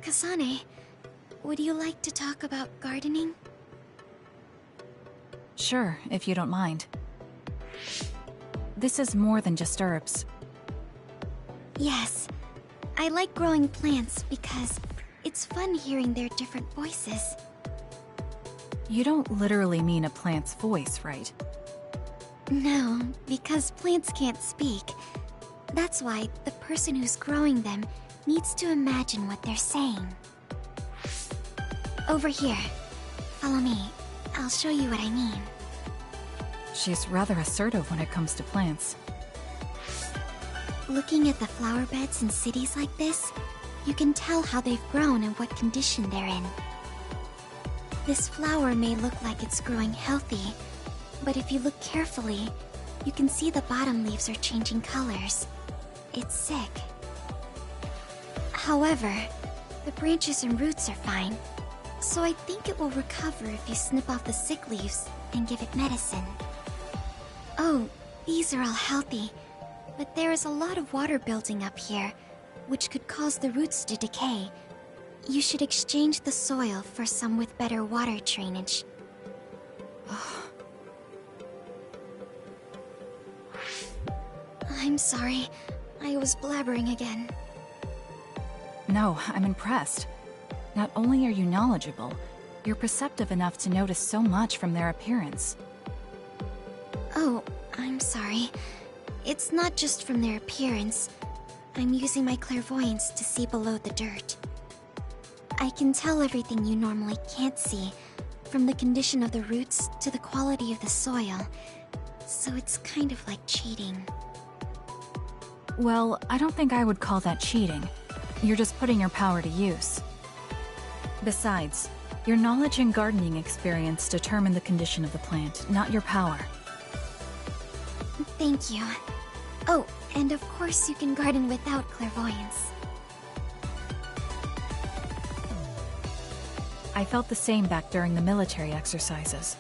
Kasane, would you like to talk about gardening? Sure, if you don't mind. This is more than just herbs. Yes. I like growing plants because it's fun hearing their different voices. You don't literally mean a plant's voice, right? No, because plants can't speak. That's why the person who's growing them needs to imagine what they're saying. Over here. Follow me. I'll show you what I mean. She's rather assertive when it comes to plants. Looking at the flower beds in cities like this, you can tell how they've grown and what condition they're in. This flower may look like it's growing healthy, but if you look carefully, you can see the bottom leaves are changing colors. It's sick. However, the branches and roots are fine, so I think it will recover if you snip off the sick leaves and give it medicine. Oh, these are all healthy, but there is a lot of water building up here, which could cause the roots to decay. You should exchange the soil for some with better water drainage. I'm sorry. I was blabbering again. No, I'm impressed. Not only are you knowledgeable, you're perceptive enough to notice so much from their appearance. Oh, I'm sorry. It's not just from their appearance. I'm using my clairvoyance to see below the dirt. I can tell everything you normally can't see, from the condition of the roots to the quality of the soil. So it's kind of like cheating. Well, I don't think I would call that cheating. You're just putting your power to use. Besides, your knowledge and gardening experience determine the condition of the plant, not your power. Thank you. Oh, and of course you can garden without clairvoyance. I felt the same back during the military exercises,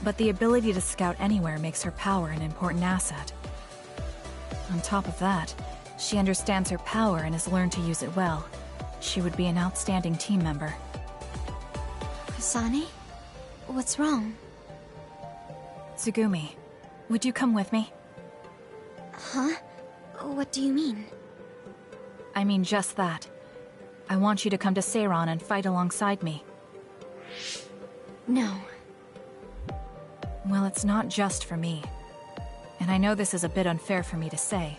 but the ability to scout anywhere makes her power an important asset. On top of that, she understands her power and has learned to use it well. She would be an outstanding team member. Kasane? What's wrong? Tsugumi, would you come with me? Huh? What do you mean? I mean just that. I want you to come to Seiran and fight alongside me. No. Well, it's not just for me. And I know this is a bit unfair for me to say,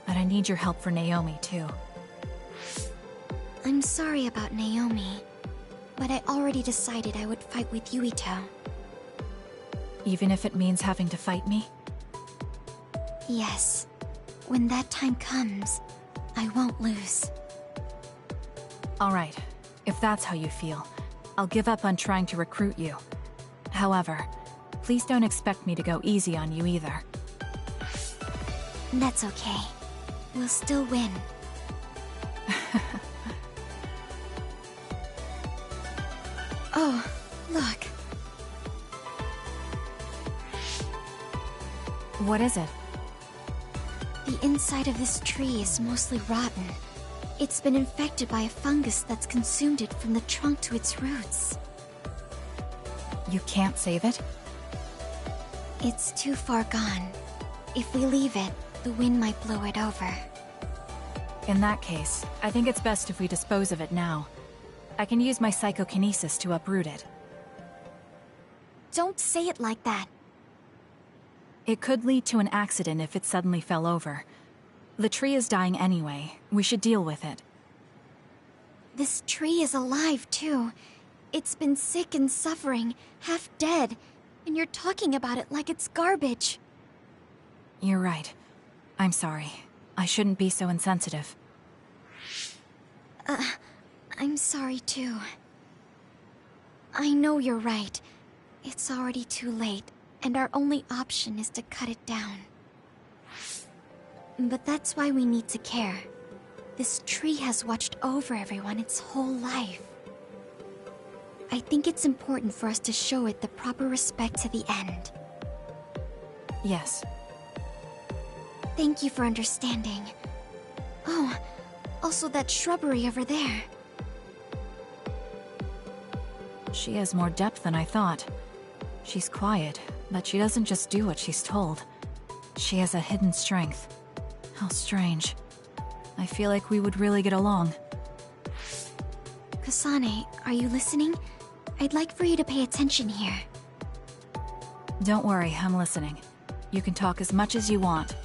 but I need your help for Naomi, too. I'm sorry about Naomi, but I already decided I would fight with Yuito. Even if it means having to fight me? Yes. When that time comes, I won't lose. Alright, if that's how you feel, I'll give up on trying to recruit you. However, please don't expect me to go easy on you either. That's okay. We'll still win. Oh, look. What is it? The inside of this tree is mostly rotten. It's been infected by a fungus that's consumed it from the trunk to its roots. You can't save it? It's too far gone. If we leave it, the wind might blow it over. In that case, I think it's best if we dispose of it now. I can use my psychokinesis to uproot it. Don't say it like that. It could lead to an accident if it suddenly fell over. The tree is dying anyway. We should deal with it. This tree is alive, too. It's been sick and suffering, half dead, and you're talking about it like it's garbage. You're right. I'm sorry. I shouldn't be so insensitive. I'm sorry, too. I know you're right. It's already too late, and our only option is to cut it down. But that's why we need to care. This tree has watched over everyone its whole life. I think it's important for us to show it the proper respect to the end. Yes. Thank you for understanding. Oh, also that shrubbery over there. She has more depth than I thought. She's quiet, but she doesn't just do what she's told. She has a hidden strength. How strange. I feel like we would really get along. Kasane, are you listening? I'd like for you to pay attention here. Don't worry, I'm listening. You can talk as much as you want.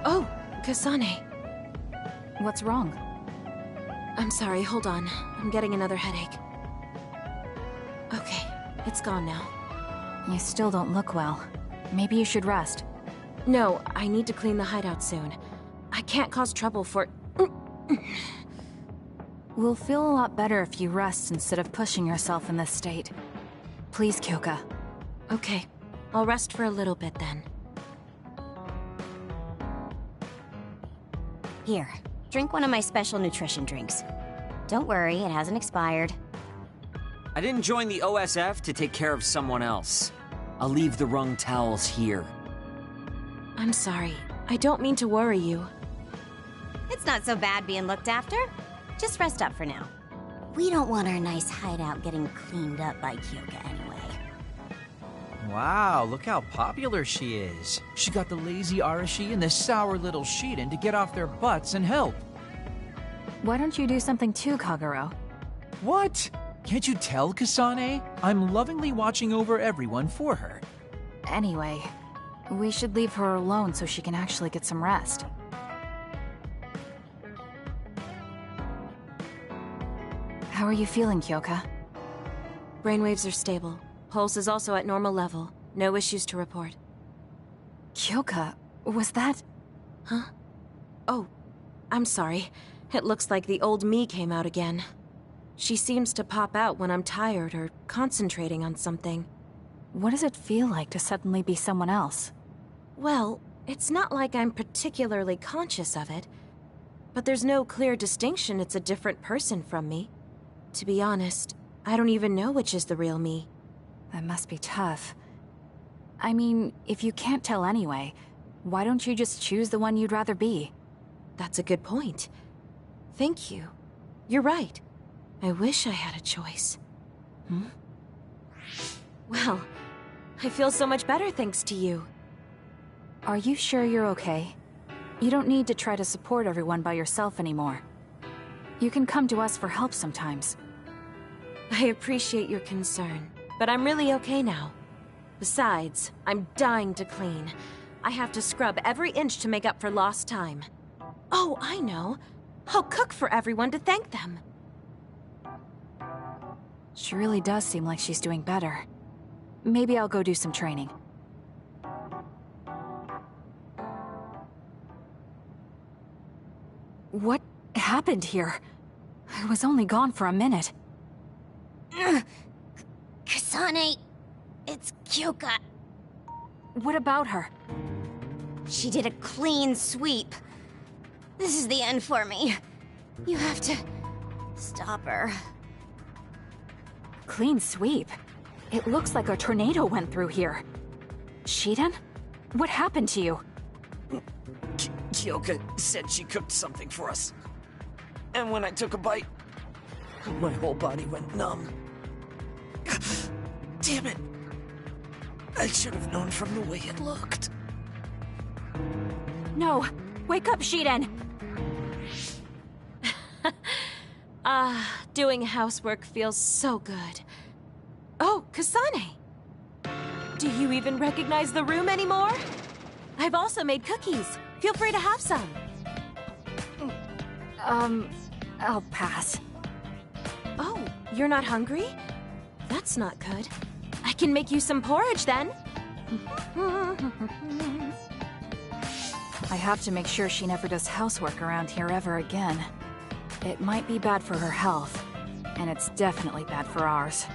Oh, Kasane. What's wrong? I'm sorry, hold on. I'm getting another headache. Okay, it's gone now. You still don't look well. Maybe you should rest. No, I need to clean the hideout soon. I can't cause trouble for... We'll feel a lot better if you rest instead of pushing yourself in this state. Please, Kyoka. Okay, I'll rest for a little bit then. Here, drink one of my special nutrition drinks. Don't worry, it hasn't expired. I didn't join the OSF to take care of someone else. I'll leave the wrung towels here. I'm sorry. I don't mean to worry you. It's not so bad being looked after. Just rest up for now. We don't want our nice hideout getting cleaned up by Kyoka anyway. Wow, look how popular she is. She got the lazy Arashi and the sour little Shiden to get off their butts and help. Why don't you do something too, Kagero? What? Can't you tell, Kasane? I'm lovingly watching over everyone for her. Anyway, we should leave her alone so she can actually get some rest. How are you feeling, Kyoka? Brainwaves are stable. Pulse is also at normal level. No issues to report. Kyoka, was that... Huh? Oh, I'm sorry. It looks like the old me came out again. She seems to pop out when I'm tired or concentrating on something. What does it feel like to suddenly be someone else? Well, it's not like I'm particularly conscious of it. But there's no clear distinction it's a different person from me. To be honest, I don't even know which is the real me. That must be tough. I mean, if you can't tell anyway, why don't you just choose the one you'd rather be? That's a good point. Thank you. You're right. I wish I had a choice. Hmm? Well, I feel so much better thanks to you. Are you sure you're okay? You don't need to try to support everyone by yourself anymore. You can come to us for help sometimes. I appreciate your concern, but I'm really okay now. Besides, I'm dying to clean. I have to scrub every inch to make up for lost time. Oh, I know. I'll cook for everyone to thank them. She really does seem like she's doing better. Maybe I'll go do some training. What happened here? I was only gone for a minute. Kasane, it's Kyoka. What about her? She did a clean sweep. This is the end for me. You have to stop her. Clean sweep. It looks like a tornado went through here. Shiden? What happened to you? Kyoka said she cooked something for us. And when I took a bite, my whole body went numb. Damn it! I should have known from the way it looked. No! Wake up, Shiden! Doing housework feels so good. Oh, Kasane! Do you even recognize the room anymore? I've also made cookies. Feel free to have some. I'll pass. Oh, you're not hungry? That's not good. I can make you some porridge then. I have to make sure she never does housework around here ever again. It might be bad for her health, and it's definitely bad for ours.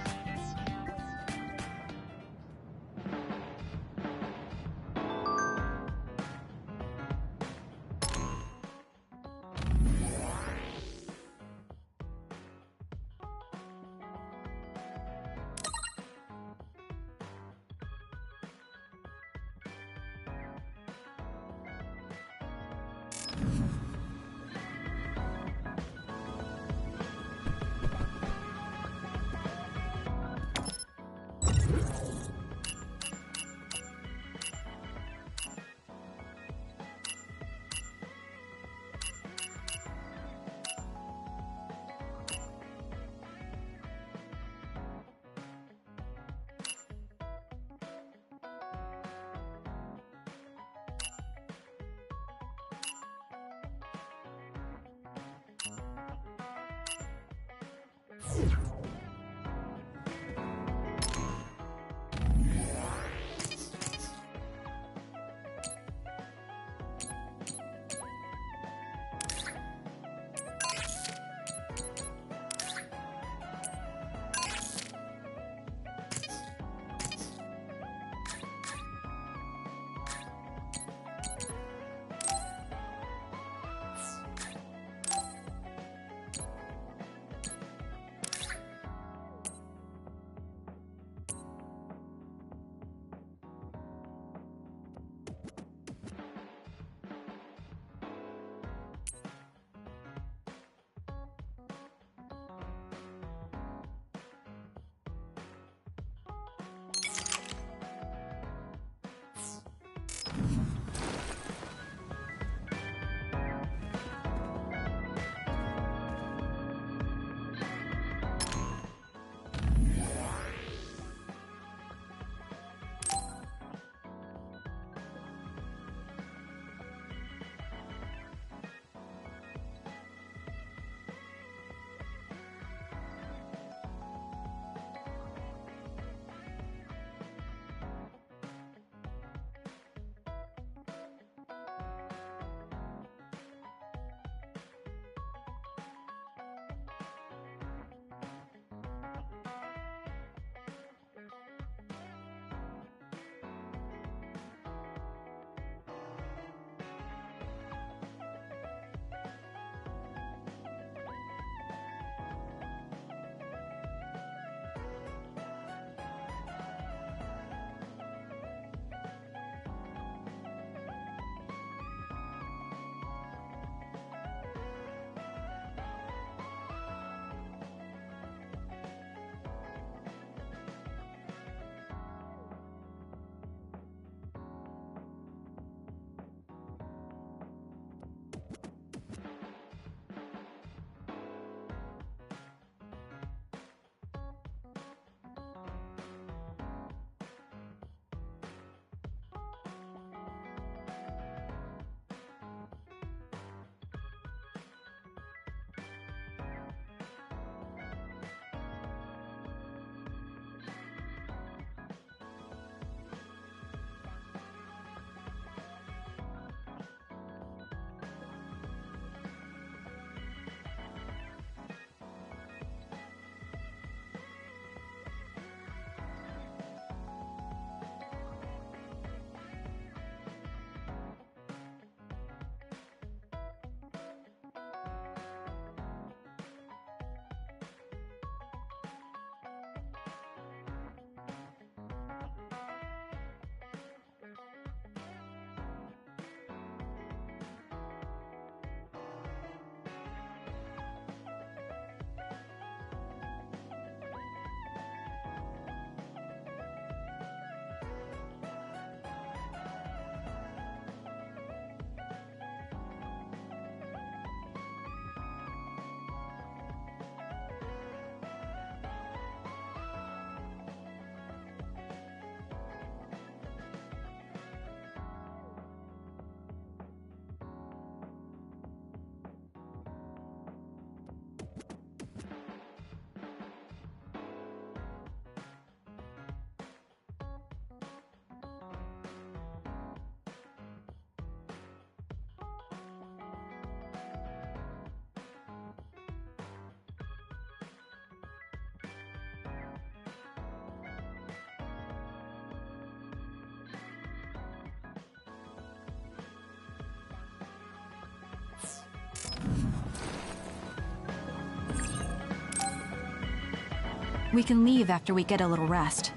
We can leave after we get a little rest.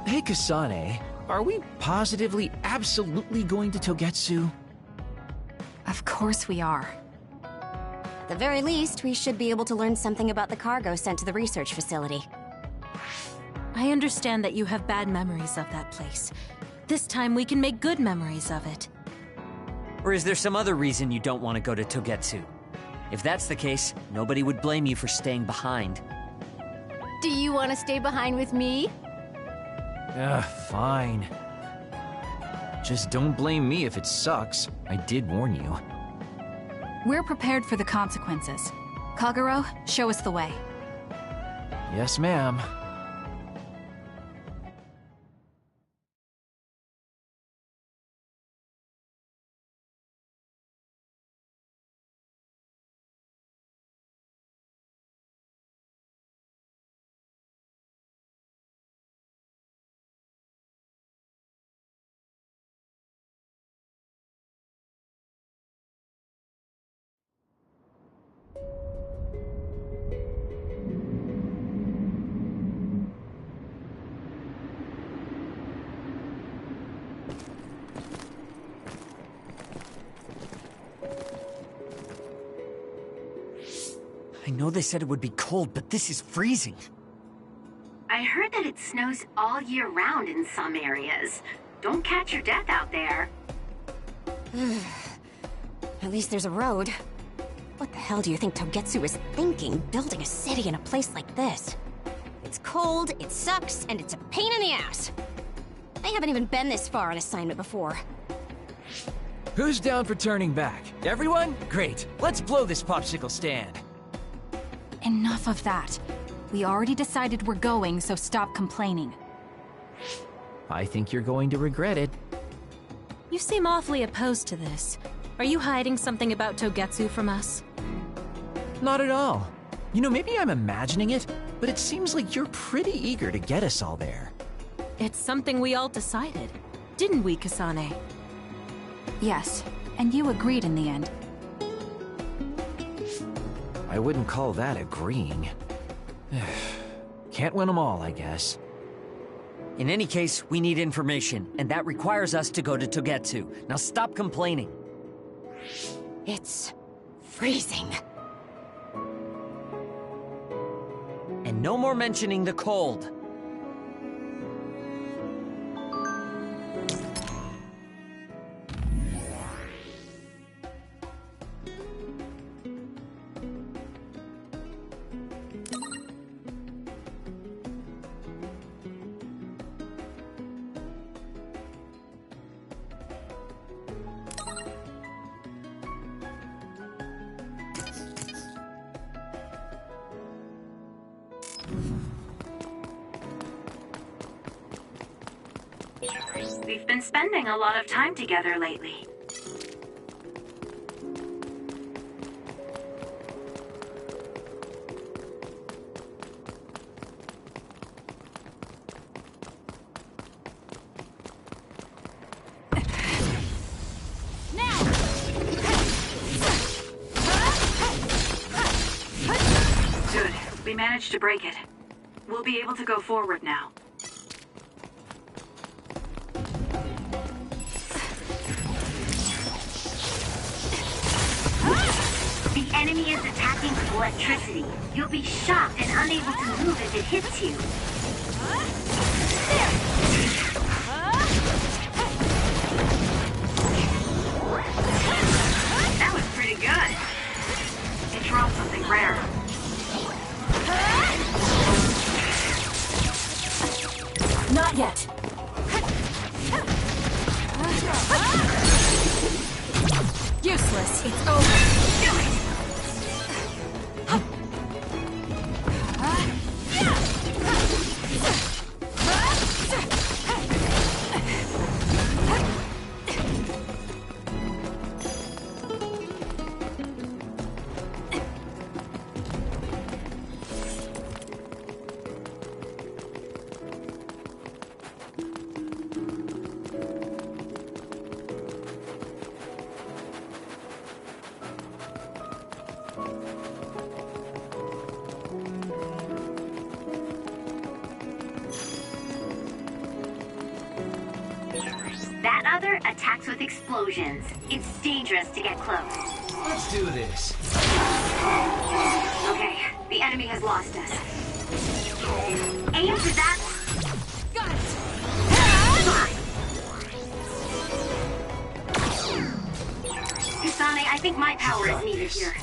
Hey, Kasane. Are we positively, absolutely going to Togetsu? Of course we are. At the very least, we should be able to learn something about the cargo sent to the research facility. I understand that you have bad memories of that place. This time we can make good memories of it. Or is there some other reason you don't want to go to Togetsu? If that's the case, nobody would blame you for staying behind. Do you want to stay behind with me? Fine. Just don't blame me if it sucks. I did warn you. We're prepared for the consequences. Kagero, show us the way. Yes, ma'am. I know they said it would be cold, but this is freezing. I heard that it snows all year round in some areas. Don't catch your death out there. At least there's a road. What the hell do you think Togetsu is thinking, building a city in a place like this? It's cold, it sucks, and it's a pain in the ass. I haven't even been this far on assignment before. Who's down for turning back? Everyone? Great. Let's blow this popsicle stand. Enough of that. We already decided we're going, so stop complaining. I think you're going to regret it. You seem awfully opposed to this. Are you hiding something about Togetsu from us? Not at all. You know, maybe I'm imagining it, but it seems like you're pretty eager to get us all there. It's something we all decided. Didn't we, Kasane? Yes, and you agreed in the end. I wouldn't call that agreeing. Can't win them all, I guess. In any case, we need information, and that requires us to go to Togetsu. Now stop complaining. It's freezing. And no more mentioning the cold. We've been spending a lot of time together lately. Good. We managed to break it. We'll be able to go forward now. The enemy is attacking with electricity. You'll be shocked and unable to move if it hits you. That was pretty good. It dropped something rare. Not yet. Useless. It's over. Do it! That other attacks with explosions. It's dangerous to get close. Let's do this. Okay, the enemy has lost us. Aim for that. Got it! Kasane, I think my power is needed here.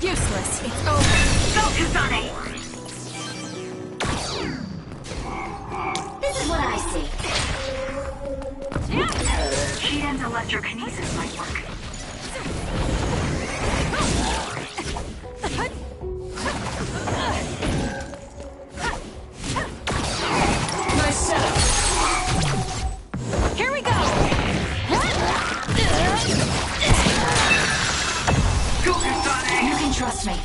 Useless. It's over. Go, Kasane! This is what I see. Shiden's electrokinesis might work. Nice setup. Here we go! Go, Kasane! You can trust me.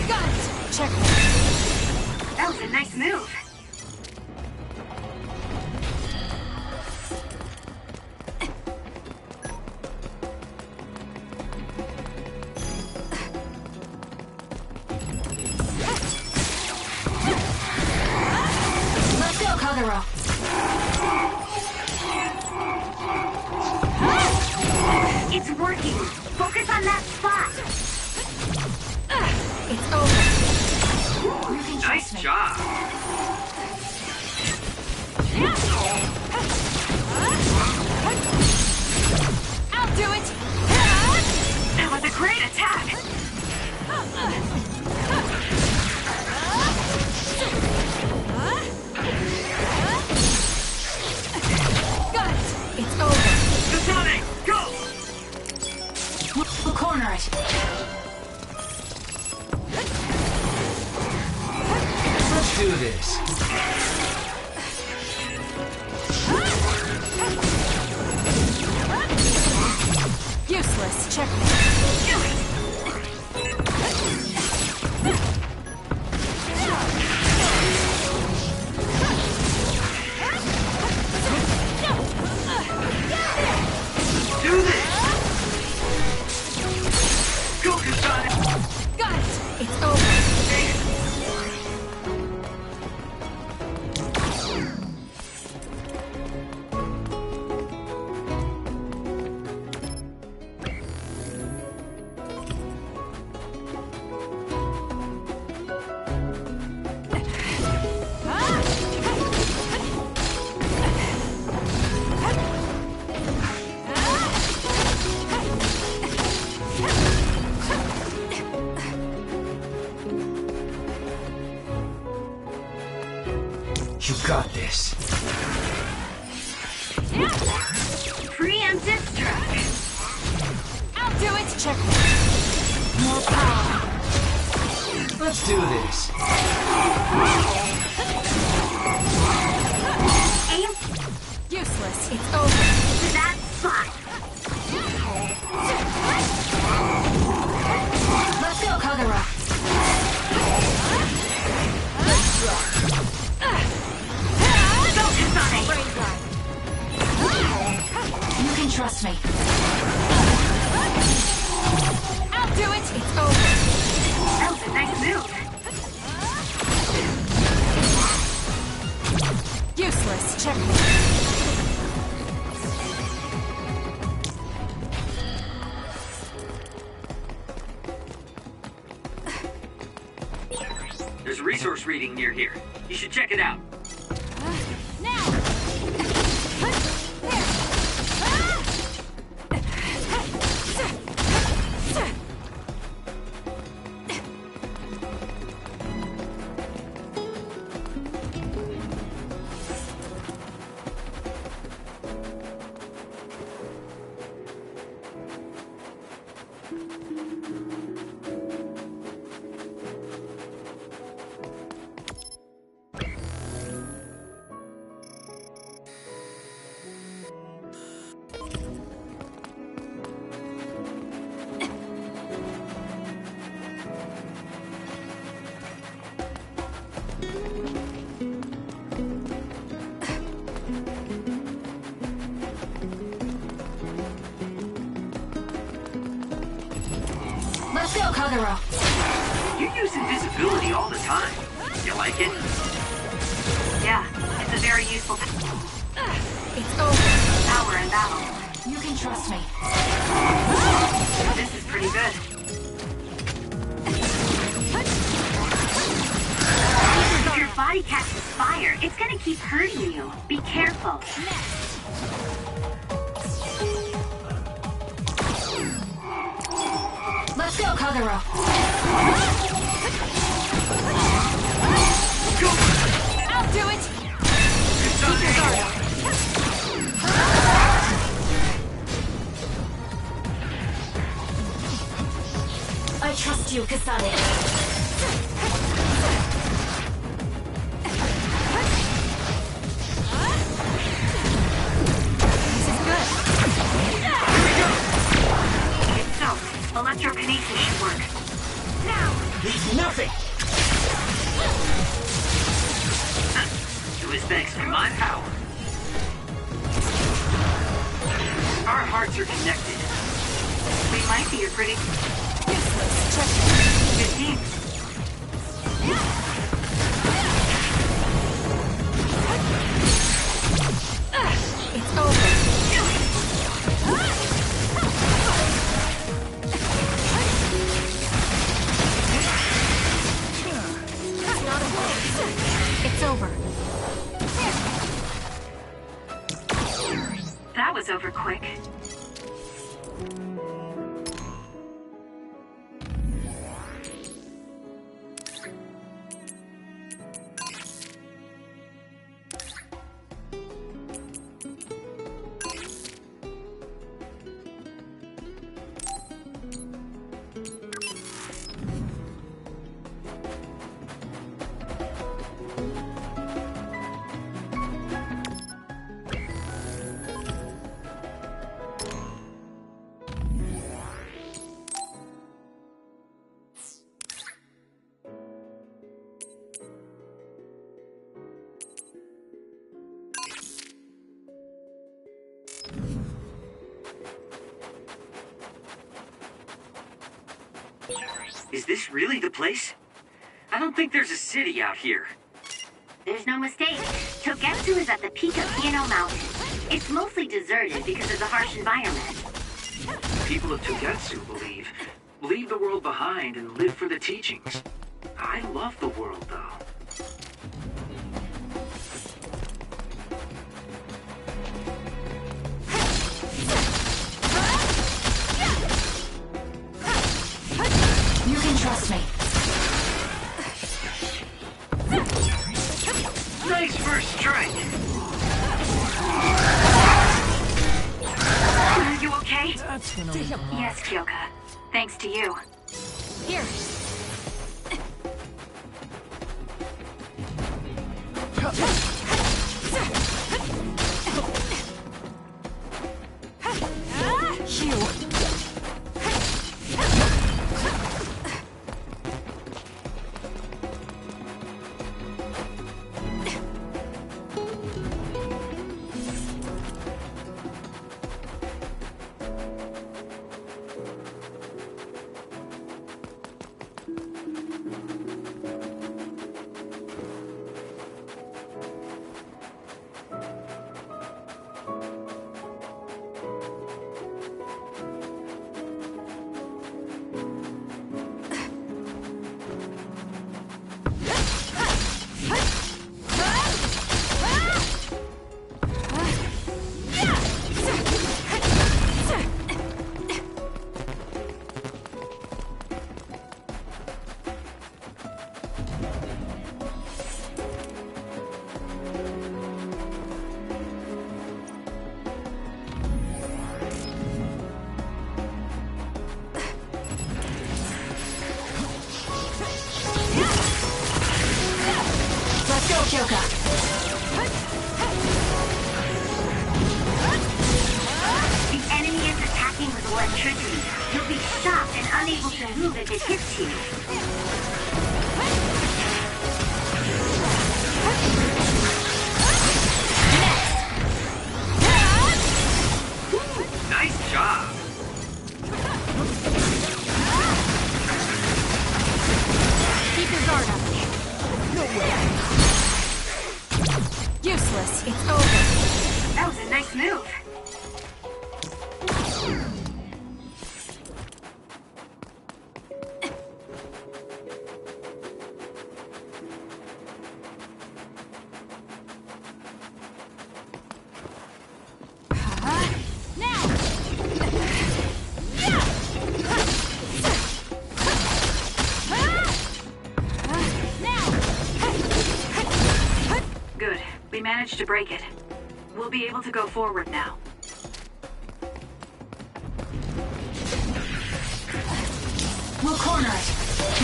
Got it! Check. That was a nice move. Let's go, Kagero. It's working. Focus on that spot. It's over. You can trust Nice me. job. I'll do it! That was a great attack. Got it! It's over. Kasane, go! We'll corner it. Let's do this. Useless. Check. Do it. Do this. Go, Kasane. Got it! It's over. You got this. Preemptive strike. I'll do it! Check. More power. Let's do this. Aim Useless. It's over. for that spot. Let's go, Kagero. Go, Kasane. You can trust me. I'll do it! It's over. That was a nice move. Useless. Check. There's a resource reading near here. You should check it out. Now! Kagero. You use invisibility all the time. You like it? Yeah, it's a very useful It's over. power in battle. You can trust me. This is pretty good. If your body catches fire, it's gonna keep hurting you. Be careful. Let's go, Kagero. I'll do it. Keep your guard up. I trust you, Kasane. It's soaked. Electrokinesis should work. Needs nothing! It was thanks to my power. Our hearts are connected. We might be a pretty 15. It's over. It's over. That was over quick. Is this really the place? I don't think there's a city out here. There's no mistake. Togetsu is at the peak of Piano Mountain. It's mostly deserted because of the harsh environment. People of Togetsu believe. Leave the world behind and live for the teachings. I love the world, though. You can trust me. Nice first strike. Are you okay? That's gonna be Yes, Kyoka. Thanks to you. Here. Hugh. Kyoka. The enemy is attacking with electricity. You'll be shocked and unable to move if it hits you. Nice job. Useless. It's over. That was a nice move. Good. We managed to break it. We'll be able to go forward now. We'll corner it.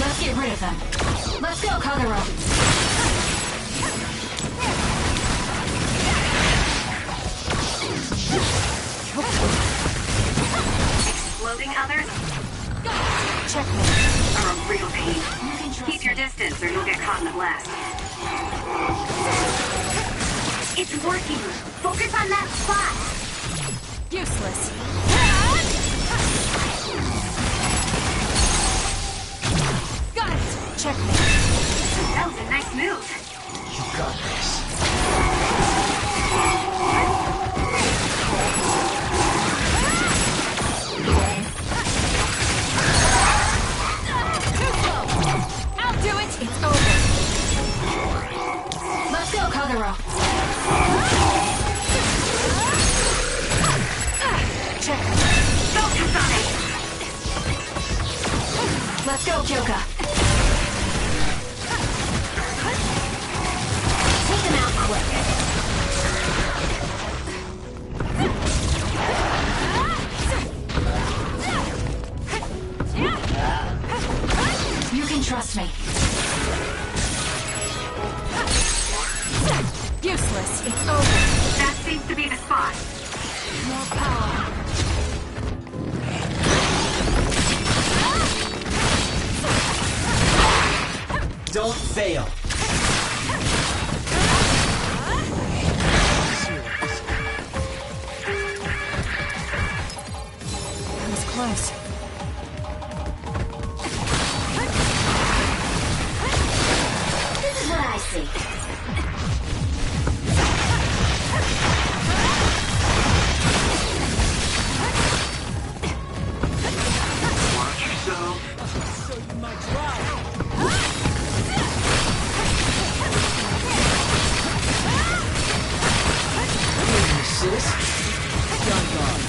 Let's get rid of them. Let's go, Kagero. Exploding others Checkmate. are a real pain. Keep your distance or you'll get caught in the blast. It's working. Focus on that spot. Useless. Got it. Checkmate. That was a nice move. You got this. I'll do it. It's over. Let's go, Kagero. Check. Go, Kasane. Let's go, Kyoka. Take them out quick. You can trust me. Useless. It's over. That seems to be the spot. More power. Don't fail. That was close. This is what I see. Watch yourself. Sis? John gone.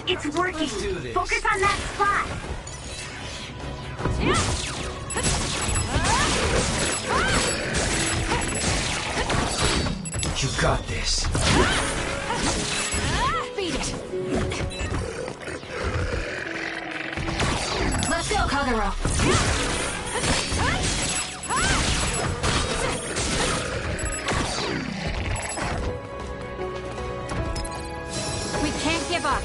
It's working. Let's do this. Focus on that spot. You got this. Beat it. Let's go, Kagero. We can't give up.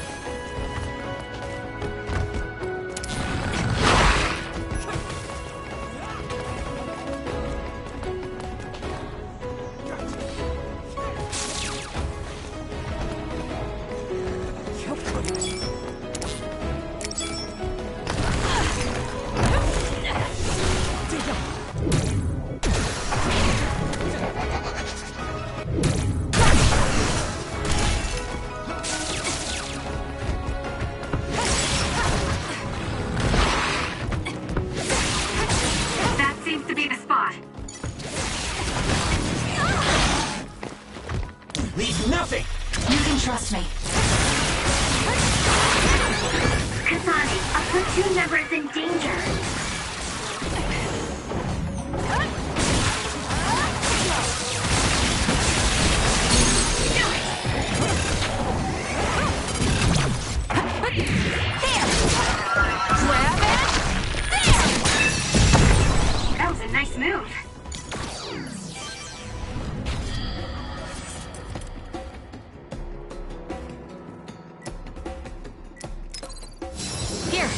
That seems to be the spot. Leave nothing. You can trust me. Kasane, a platoon member is in danger. That was a nice move. Here,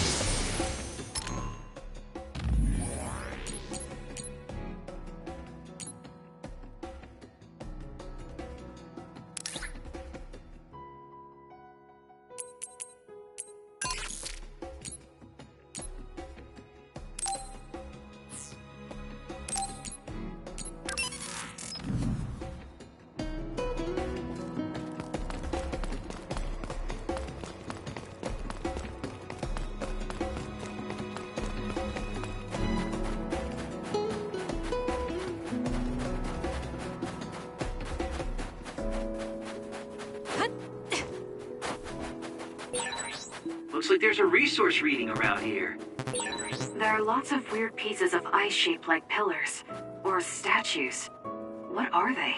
Looks like there's a resource reading around here. There are lots of weird pieces of ice shaped like pillars. Or statues. What are they?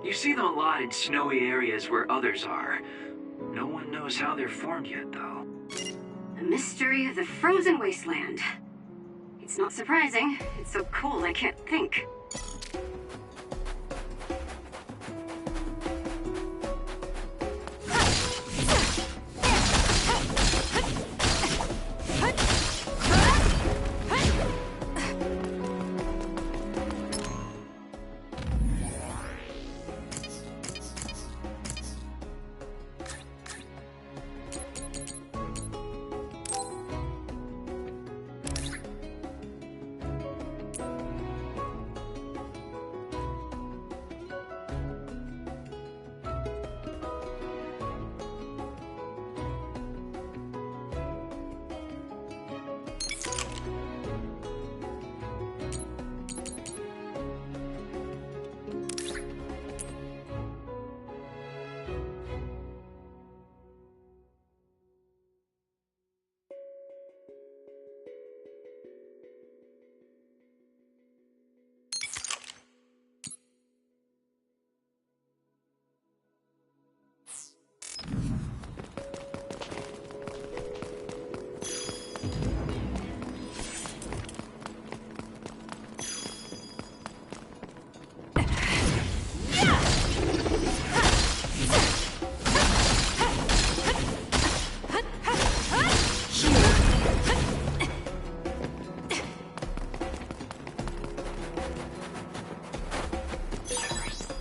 You see them a lot in snowy areas where others are. No one knows how they're formed yet, though. The mystery of the frozen wasteland. It's not surprising. It's so cold I can't think.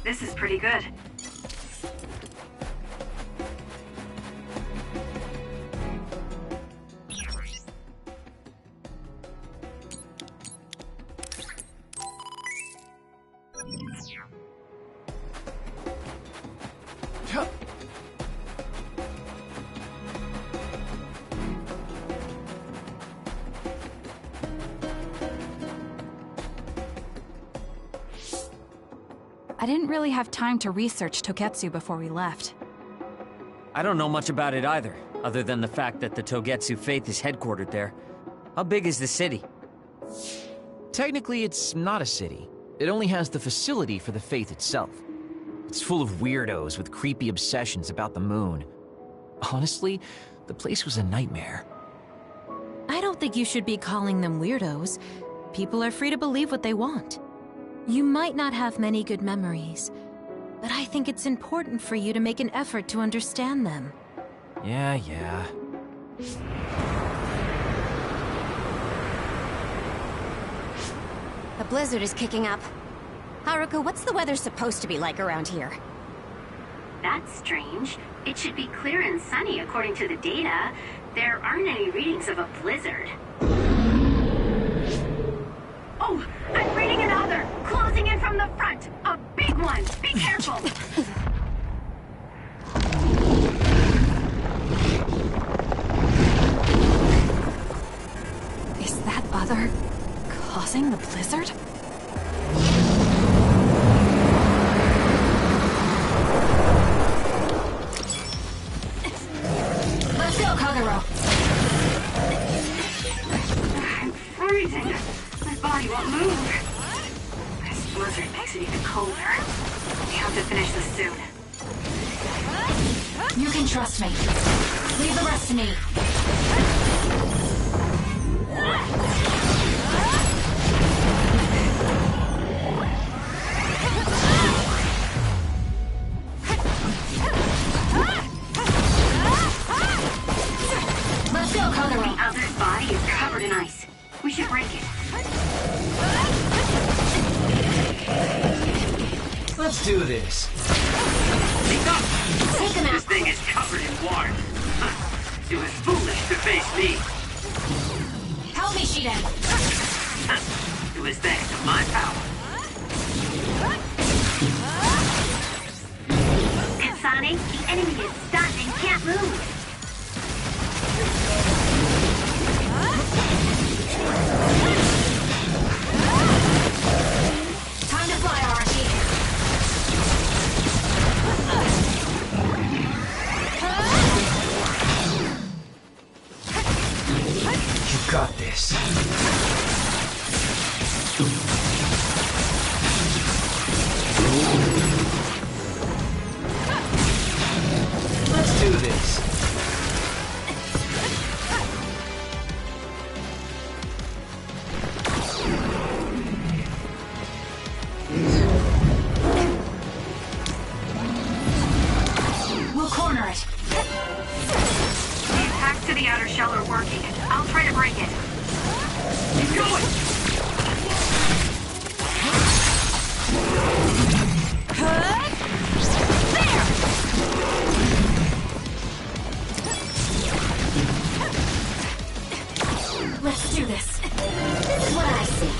This is pretty good. I didn't really have time to research Togetsu before we left. I don't know much about it either, other than the fact that the Togetsu faith is headquartered there. How big is the city? Technically, it's not a city. It only has the facility for the faith itself. It's full of weirdos with creepy obsessions about the moon. Honestly, the place was a nightmare. I don't think you should be calling them weirdos. People are free to believe what they want. You might not have many good memories, but I think it's important for you to make an effort to understand them. Yeah. The blizzard is kicking up. Haruka, what's the weather supposed to be like around here? That's strange. It should be clear and sunny according to the data. There aren't any readings of a blizzard. Oh, I'm reading another! Closing in from the front! A big one! Be careful! Is that other causing the blizzard? Let's go, Kagero! I'm freezing. My body won't move. This blizzard makes it even colder. We have to finish this soon. You can trust me. Leave the rest to me. Let's go, Kagero! The other's body is covered in ice. We should break it. Let's do this. Speak up! Take him out. This thing is covered in water. It was foolish to face me. Help me, Shiden! It was thanks to my power. Kasane, the enemy is stunned and can't move. Time to fly, Arashi! You got this. Let's do this. We'll corner it. The attacks to the outer shell are working. I'll try to break it. Keep going! Let's do this. This is what I see.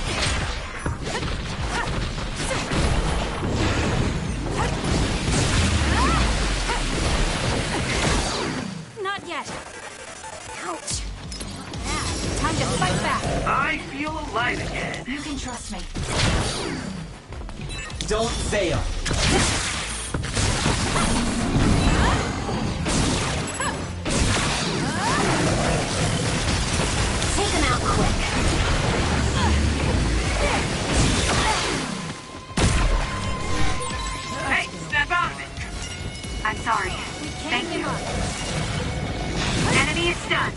Not yet. Ouch. Time to fight back. I feel alive again. You can trust me. Don't fail. Take them out quick. Hey, snap out of it! I'm sorry. Thank you. Enemy is stunned.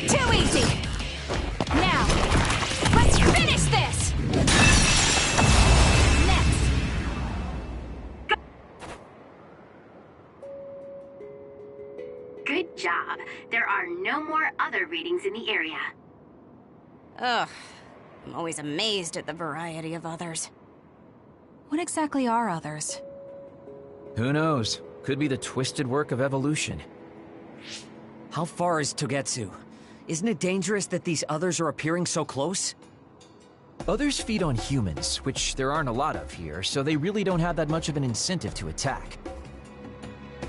Too easy. Now, let's finish this. Next. Good job. There are no more other readings in the area. Ugh. I'm always amazed at the variety of others. What exactly are others? Who knows? Could be the twisted work of evolution. How far is Togetsu? Isn't it dangerous that these others are appearing so close? Others feed on humans, which there aren't a lot of here, so they really don't have that much of an incentive to attack.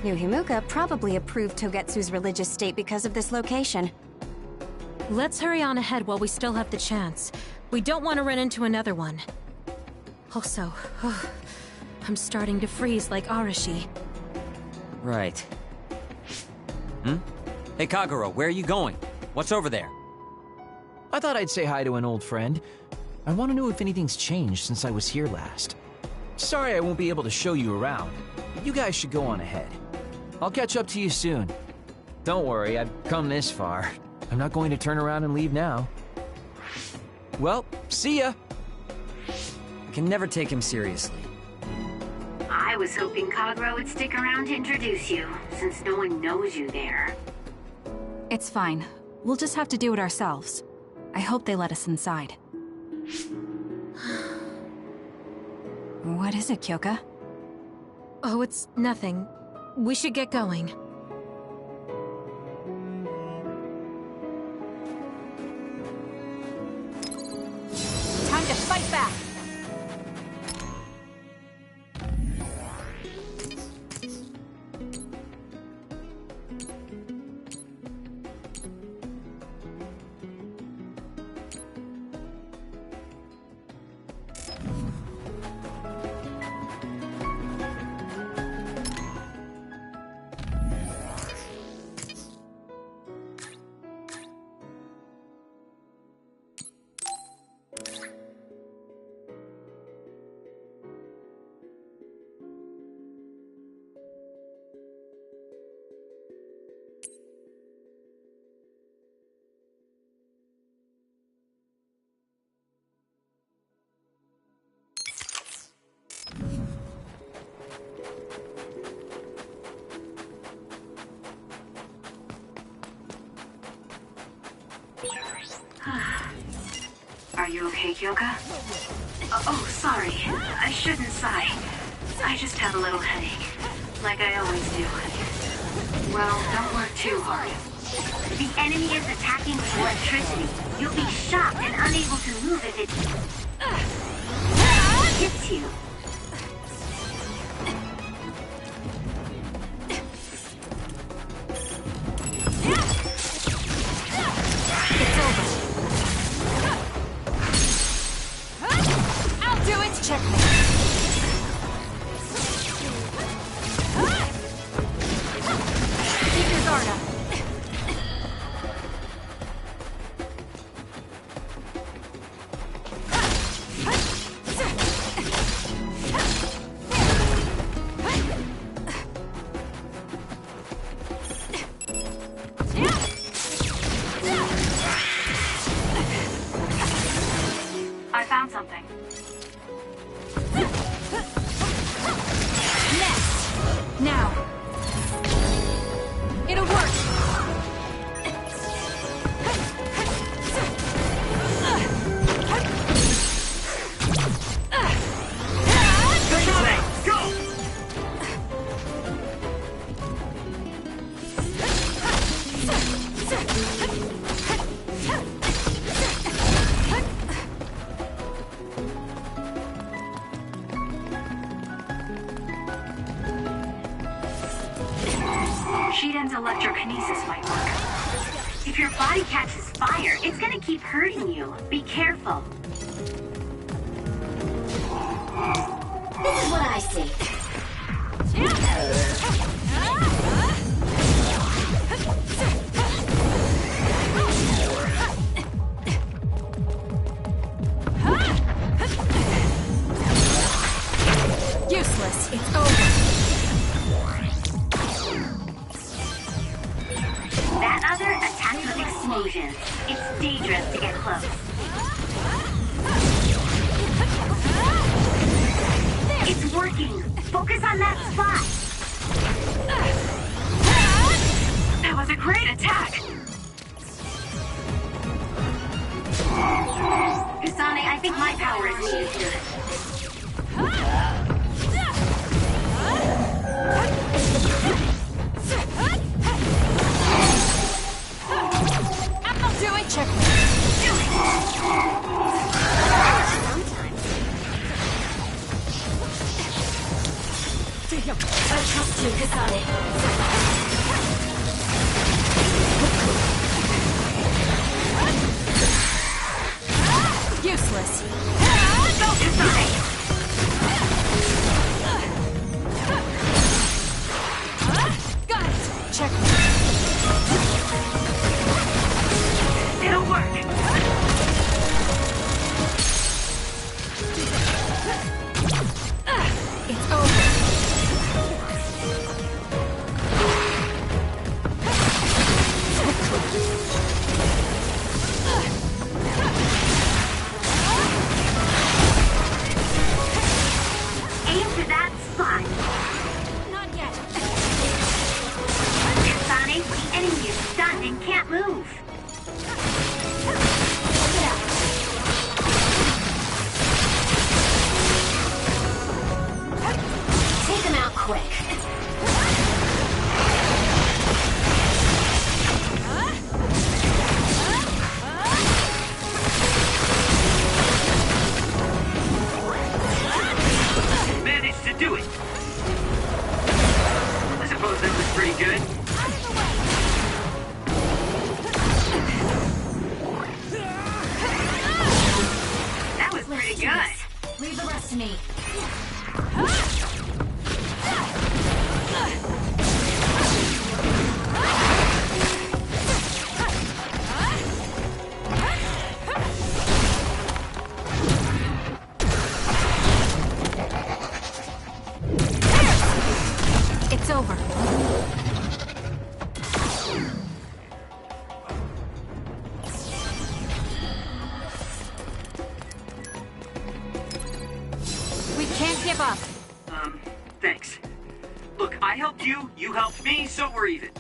New Himuka probably approved Togetsu's religious state because of this location. Let's hurry on ahead while we still have the chance. We don't want to run into another one. Also, I'm starting to freeze like Arashi. Right. Hey Kagero, where are you going? What's over there? I thought I'd say hi to an old friend. I want to know if anything's changed since I was here last. Sorry I won't be able to show you around, but you guys should go on ahead. I'll catch up to you soon. Don't worry, I've come this far. I'm not going to turn around and leave now. Well, see ya! I can never take him seriously. I was hoping Kagero would stick around to introduce you, since no one knows you there. It's fine. We'll just have to do it ourselves. I hope they let us inside. What is it, Kyoka? Oh, it's nothing. We should get going. Time to fight back! Are you okay, Kyoka? Oh, sorry. I shouldn't sigh. I just have a little headache. Like I always do. Well, don't work too hard. The enemy is attacking with electricity. You'll be shocked and unable to move if it hits you. I'll do it! Keep your guard up. I found something. Now. It'll work. Kasane, go! Shiden's electrokinesis might work. If your body catches fire, it's gonna keep hurting you. Be careful. This is what I see. Useless. It's over. That other attacks with explosions. It's dangerous to get close. It's working. Focus on that spot. That was a great attack. Kasane, I think my power is needed here. I'll do it. Check me. I trust you, Kasane. Useless. Go, Kasane! Got it. Check me. It'll work. It's over. Aim to that spot. Not yet. Kasane, the enemy is stunned and can't move. Take them out quick. Managed to do it. I suppose that was pretty good. That was pretty good. Leave the rest to me. It's over. We can't give up. Thanks. Look, I helped you, you helped me, so we're even.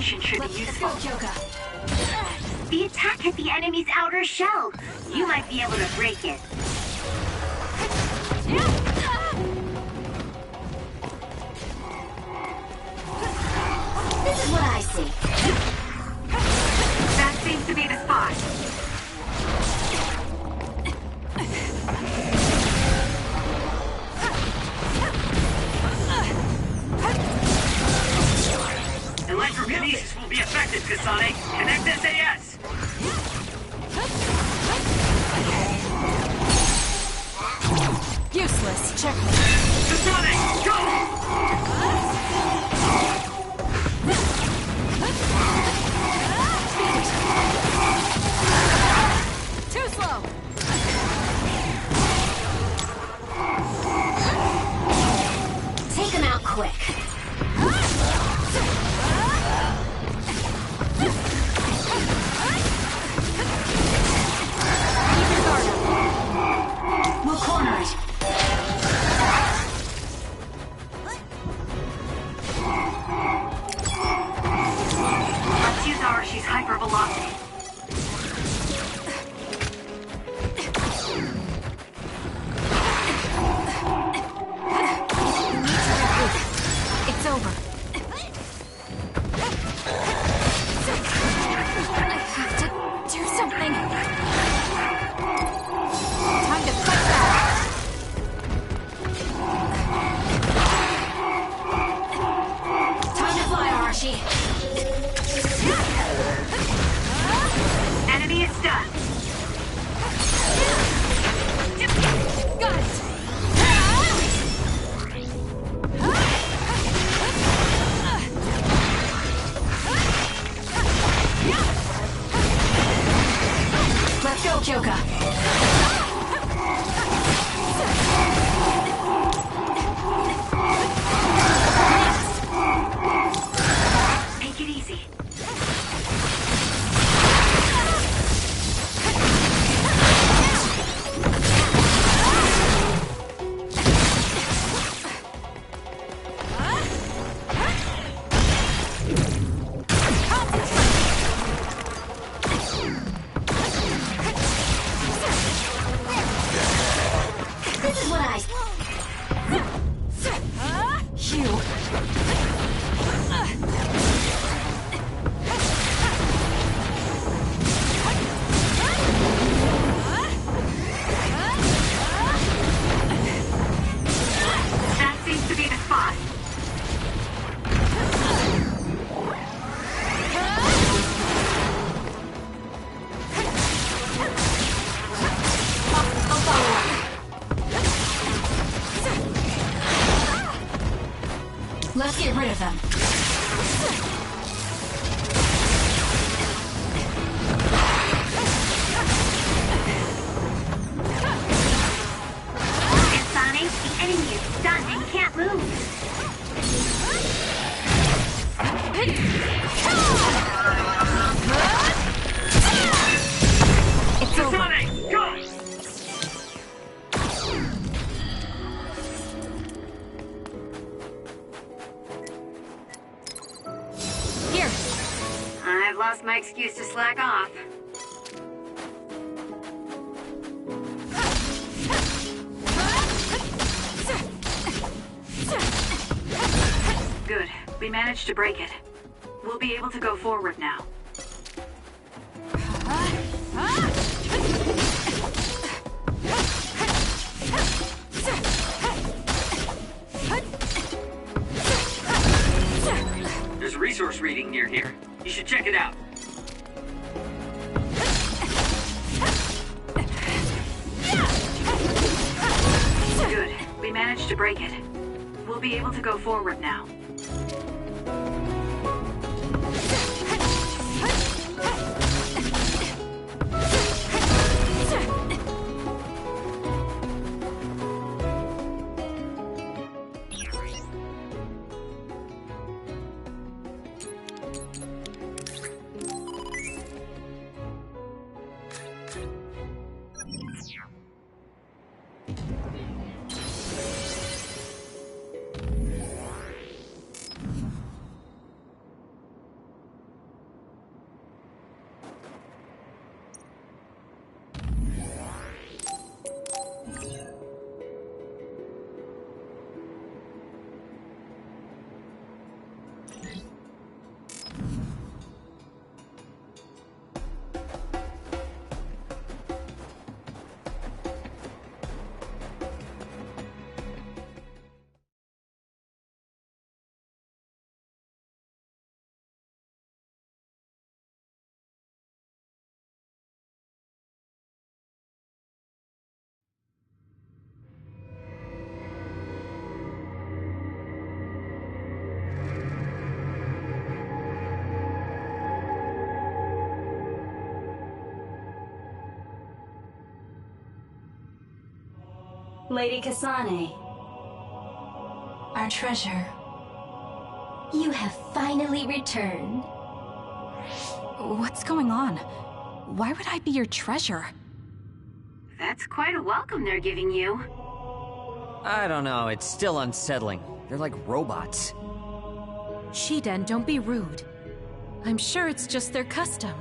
information should be useful. Let's go, Kyoka. The attack hit the enemy's outer shell. You might be able to break it. This is what I see. That seems to be the spot. Electrokinesis will be effective, Kasane. Connect SAS. Useless. Check. Kasane, go! Too slow. Take him out quick. We'll corner it. Let's use Archie's hypervelocity. It's over. I have to do something. Time to fight back. Time to fly, Archie. Enemy is done. Got it. Let's go, Kyoka. Take it easy. This is what I... You. That seems to be the spot. I'll follow up. Let's get rid of them. Kasane, the enemy is stunned and can't move. It's over. Kasane, go! Here. I've lost my excuse to slack off. Good. We managed to break it. We'll be able to go forward now. There's a resource reading near here. You should check it out. Good. We managed to break it. We'll be able to go forward now. Lady Kasane. Our treasure. You have finally returned. What's going on? Why would I be your treasure? That's quite a welcome they're giving you. I don't know, it's still unsettling. They're like robots. Shiden, don't be rude. I'm sure it's just their custom.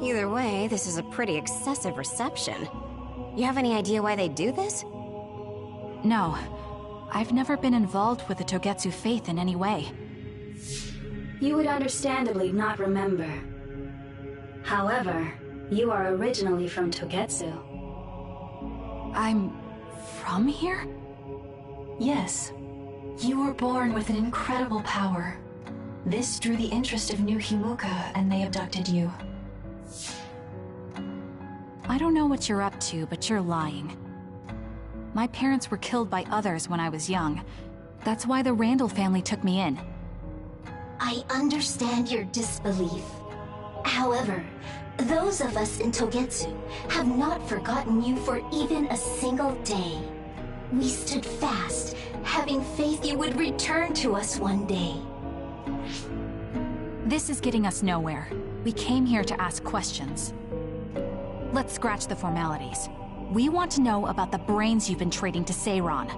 Either way, this is a pretty excessive reception. You have any idea why they do this? No. I've never been involved with the Togetsu faith in any way. You would understandably not remember. However, you are originally from Togetsu. I'm from here? Yes. You were born with an incredible power. This drew the interest of New Himuka, and they abducted you. I don't know what you're up to, but you're lying. My parents were killed by others when I was young. That's why the Randall family took me in. I understand your disbelief. However, those of us in Togetsu have not forgotten you for even a single day. We stood fast, having faith you would return to us one day. This is getting us nowhere. We came here to ask questions. Let's scratch the formalities. We want to know about the brains you've been trading to Seiran.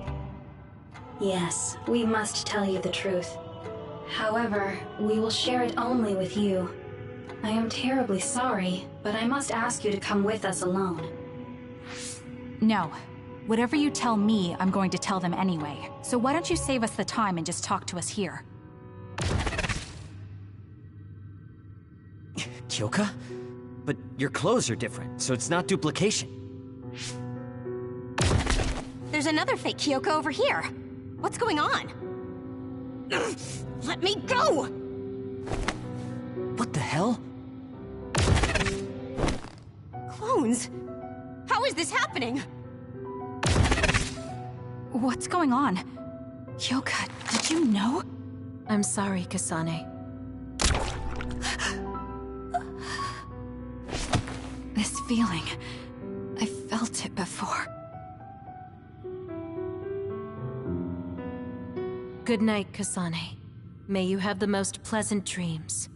Yes, we must tell you the truth. However, we will share it only with you. I am terribly sorry, but I must ask you to come with us alone. No. Whatever you tell me, I'm going to tell them anyway. So why don't you save us the time and just talk to us here? Kyoka? But your clothes are different, so it's not duplication. There's another fake Kyoko over here. What's going on? Let me go! What the hell? Clones? How is this happening? What's going on? Kyoka, did you know? I'm sorry, Kasane. This feeling... I felt it before. Good night, Kasane. May you have the most pleasant dreams.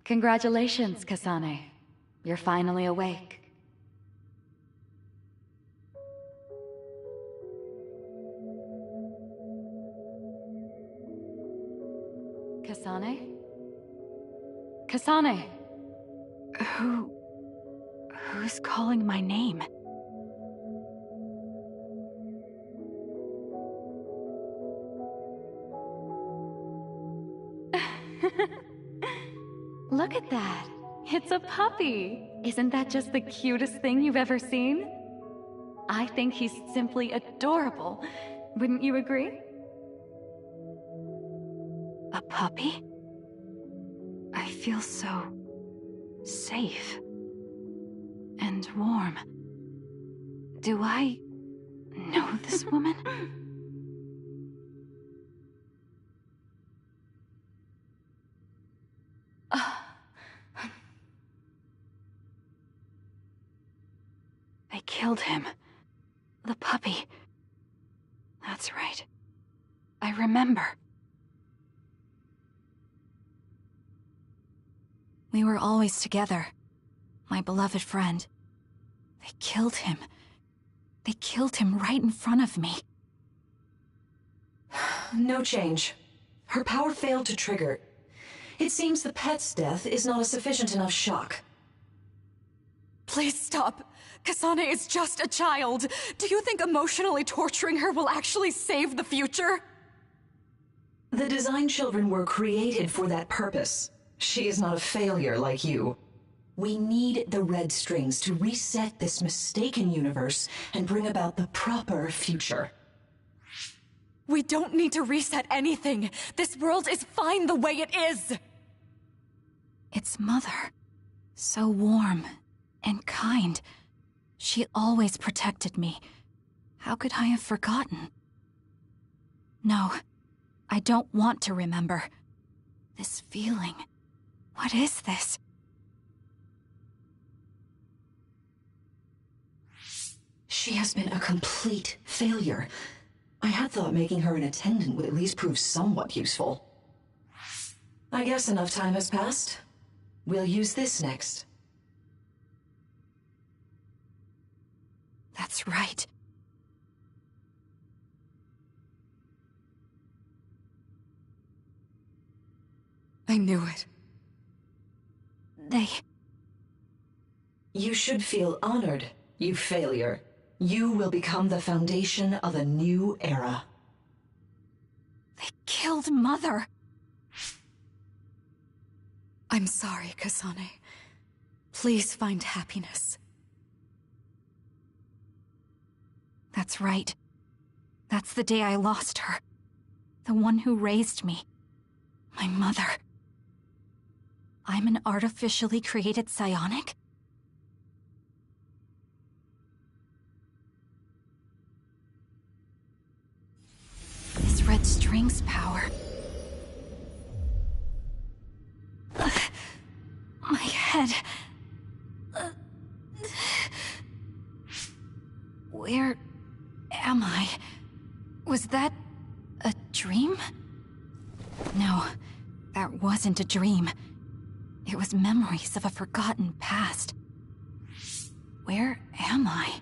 Congratulations, Kasane. You're finally awake. Kasane? Kasane! Who's calling my name? Look at that! It's a puppy! Isn't that just the cutest thing you've ever seen? I think he's simply adorable. Wouldn't you agree? A puppy? I feel so... safe. And warm. Do I... know this woman? They killed him. The puppy. That's right. I remember. We were always together. My beloved friend. They killed him. They killed him right in front of me. No change. Her power failed to trigger. It seems the pet's death is not a sufficient enough shock. Please stop. Kasane is just a child. Do you think emotionally torturing her will actually save the future? The design children were created for that purpose. She is not a failure like you. We need the red strings to reset this mistaken universe and bring about the proper future. We don't need to reset anything. This world is fine the way it is. It's Mother. So warm and kind. She always protected me. How could I have forgotten? No, I don't want to remember. This feeling, What is this? She has been a complete failure. I had thought making her an attendant would at least prove somewhat useful. I guess enough time has passed. We'll use this next. That's right. I knew it. You should feel honored, you failure. You will become the foundation of a new era. They killed Mother. I'm sorry, Kasane. Please find happiness. That's right. That's the day I lost her. The one who raised me. My mother. I'm an artificially created psionic? This red string's power. My head. Where am I? Was that a dream? No, that wasn't a dream. It was memories of a forgotten past. Where am I?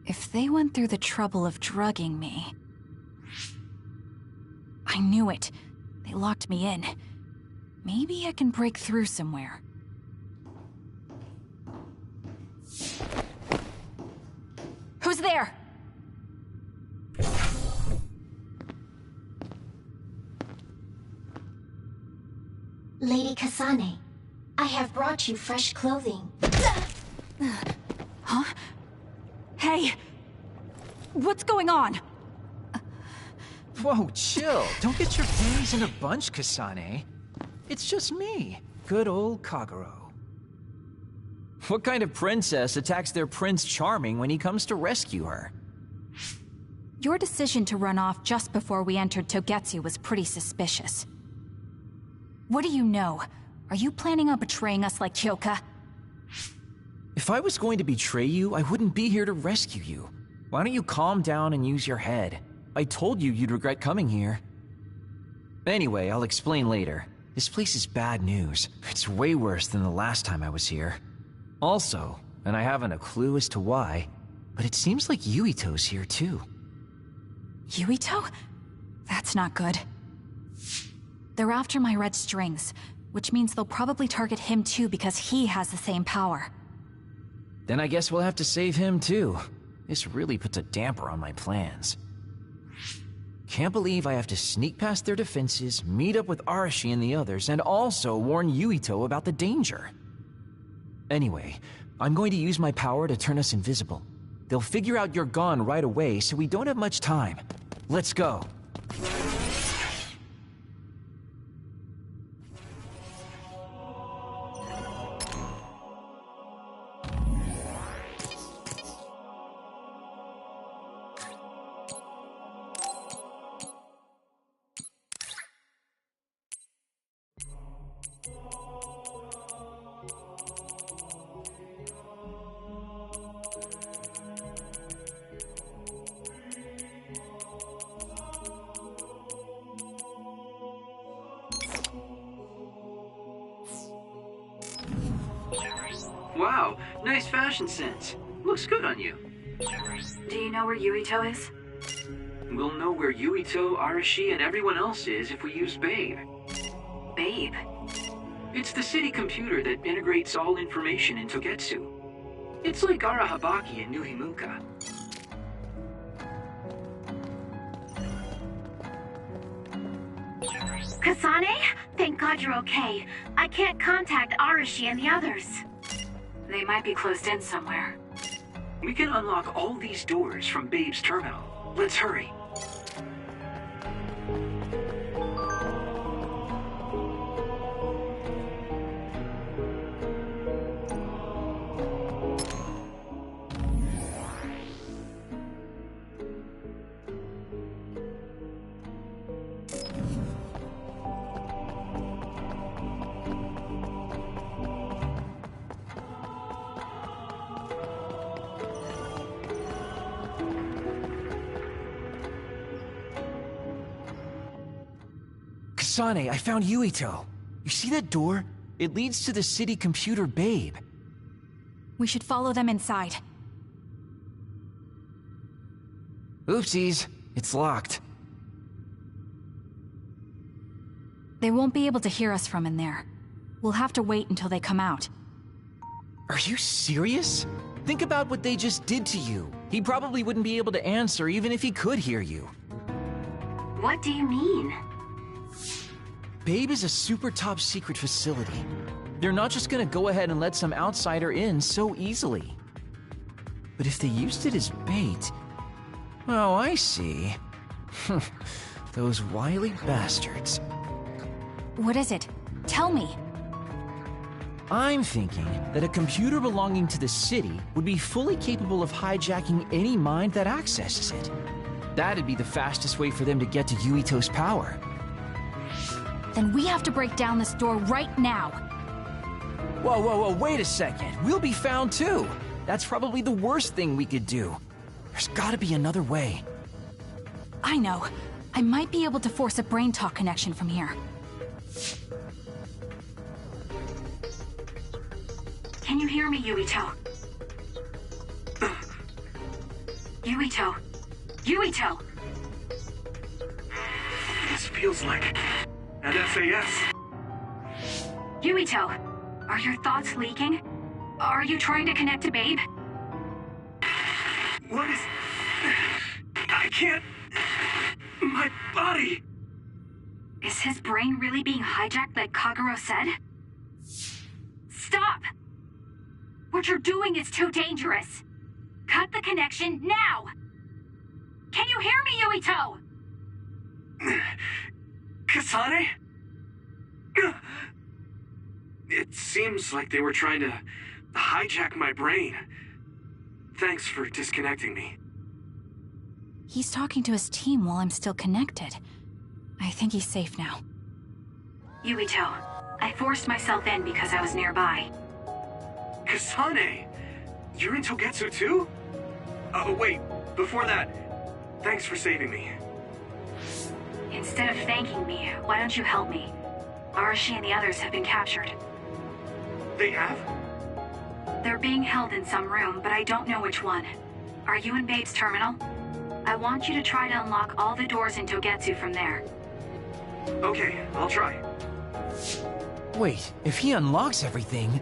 If they went through the trouble of drugging me... I knew it. They locked me in. Maybe I can break through somewhere. Who's there? Lady Kasane, I have brought you fresh clothing. Huh? Hey! What's going on? Whoa, chill. Don't get your panties in a bunch, Kasane. It's just me, good old Kagero. What kind of princess attacks their Prince Charming when he comes to rescue her? Your decision to run off just before we entered Togetsu was pretty suspicious. What do you know? Are you planning on betraying us like Kyoka? If I was going to betray you, I wouldn't be here to rescue you. Why don't you calm down and use your head? I told you you'd regret coming here. Anyway, I'll explain later. This place is bad news. It's way worse than the last time I was here. Also, and I haven't a clue as to why, but it seems like Yuito's here too. Yuito? That's not good. They're after my red strings, which means they'll probably target him too because he has the same power. Then I guess we'll have to save him too. This really puts a damper on my plans. Can't believe I have to sneak past their defenses, meet up with Arashi and the others, and also warn Yuito about the danger. Anyway, I'm going to use my power to turn us invisible. They'll figure out you're gone right away, so we don't have much time. Let's go. Wow, nice fashion sense. Looks good on you. Do you know where Yuito is? We'll know where Yuito, Arashi, and everyone else is if we use Babe. Babe? It's the city computer that integrates all information in Togetsu. It's like Arahabaki in New Himuka. Kasane? Thank God you're okay. I can't contact Arashi and the others. They might be closed in somewhere. We can unlock all these doors from Babe's terminal. Let's hurry. Kasane, I found Yuito. You see that door? It leads to the city computer Babe. We should follow them inside. Oopsies, it's locked. They won't be able to hear us from in there. We'll have to wait until they come out. Are you serious? Think about what they just did to you. He probably wouldn't be able to answer even if he could hear you. What do you mean? Babe is a super top secret facility. They're not just gonna go ahead and let some outsider in so easily. But if they used it as bait... Oh, I see. Those wily bastards. What is it? Tell me. I'm thinking that a computer belonging to the city would be fully capable of hijacking any mind that accesses it. That'd be the fastest way for them to get to Yuito's power. Then we have to break down this door right now. Whoa, wait a second. We'll be found too. That's probably the worst thing we could do. There's gotta be another way. I know. I might be able to force a brain talk connection from here. Can you hear me, Yuito? Yuito! Yuito! This feels like at SAS. Yuito! Are your thoughts leaking? Are you trying to connect to Babe? What is... I can't... My body... Is his brain really being hijacked like Kagero said? Stop! What you're doing is too dangerous. Cut the connection now! Can you hear me, Yuito? Kasane? It seems like they were trying to hijack my brain. Thanks for disconnecting me. He's talking to his team while I'm still connected. I think he's safe now. Yuito, I forced myself in because I was nearby. Kasane! You're in Togetsu too? Oh, wait. Before that, thanks for saving me. Instead of thanking me, why don't you help me? Arashi and the others have been captured. They have? They're being held in some room, but I don't know which one. Are you in Babe's terminal? I want you to try to unlock all the doors in Togetsu from there. Okay, I'll try. Wait, if he unlocks everything...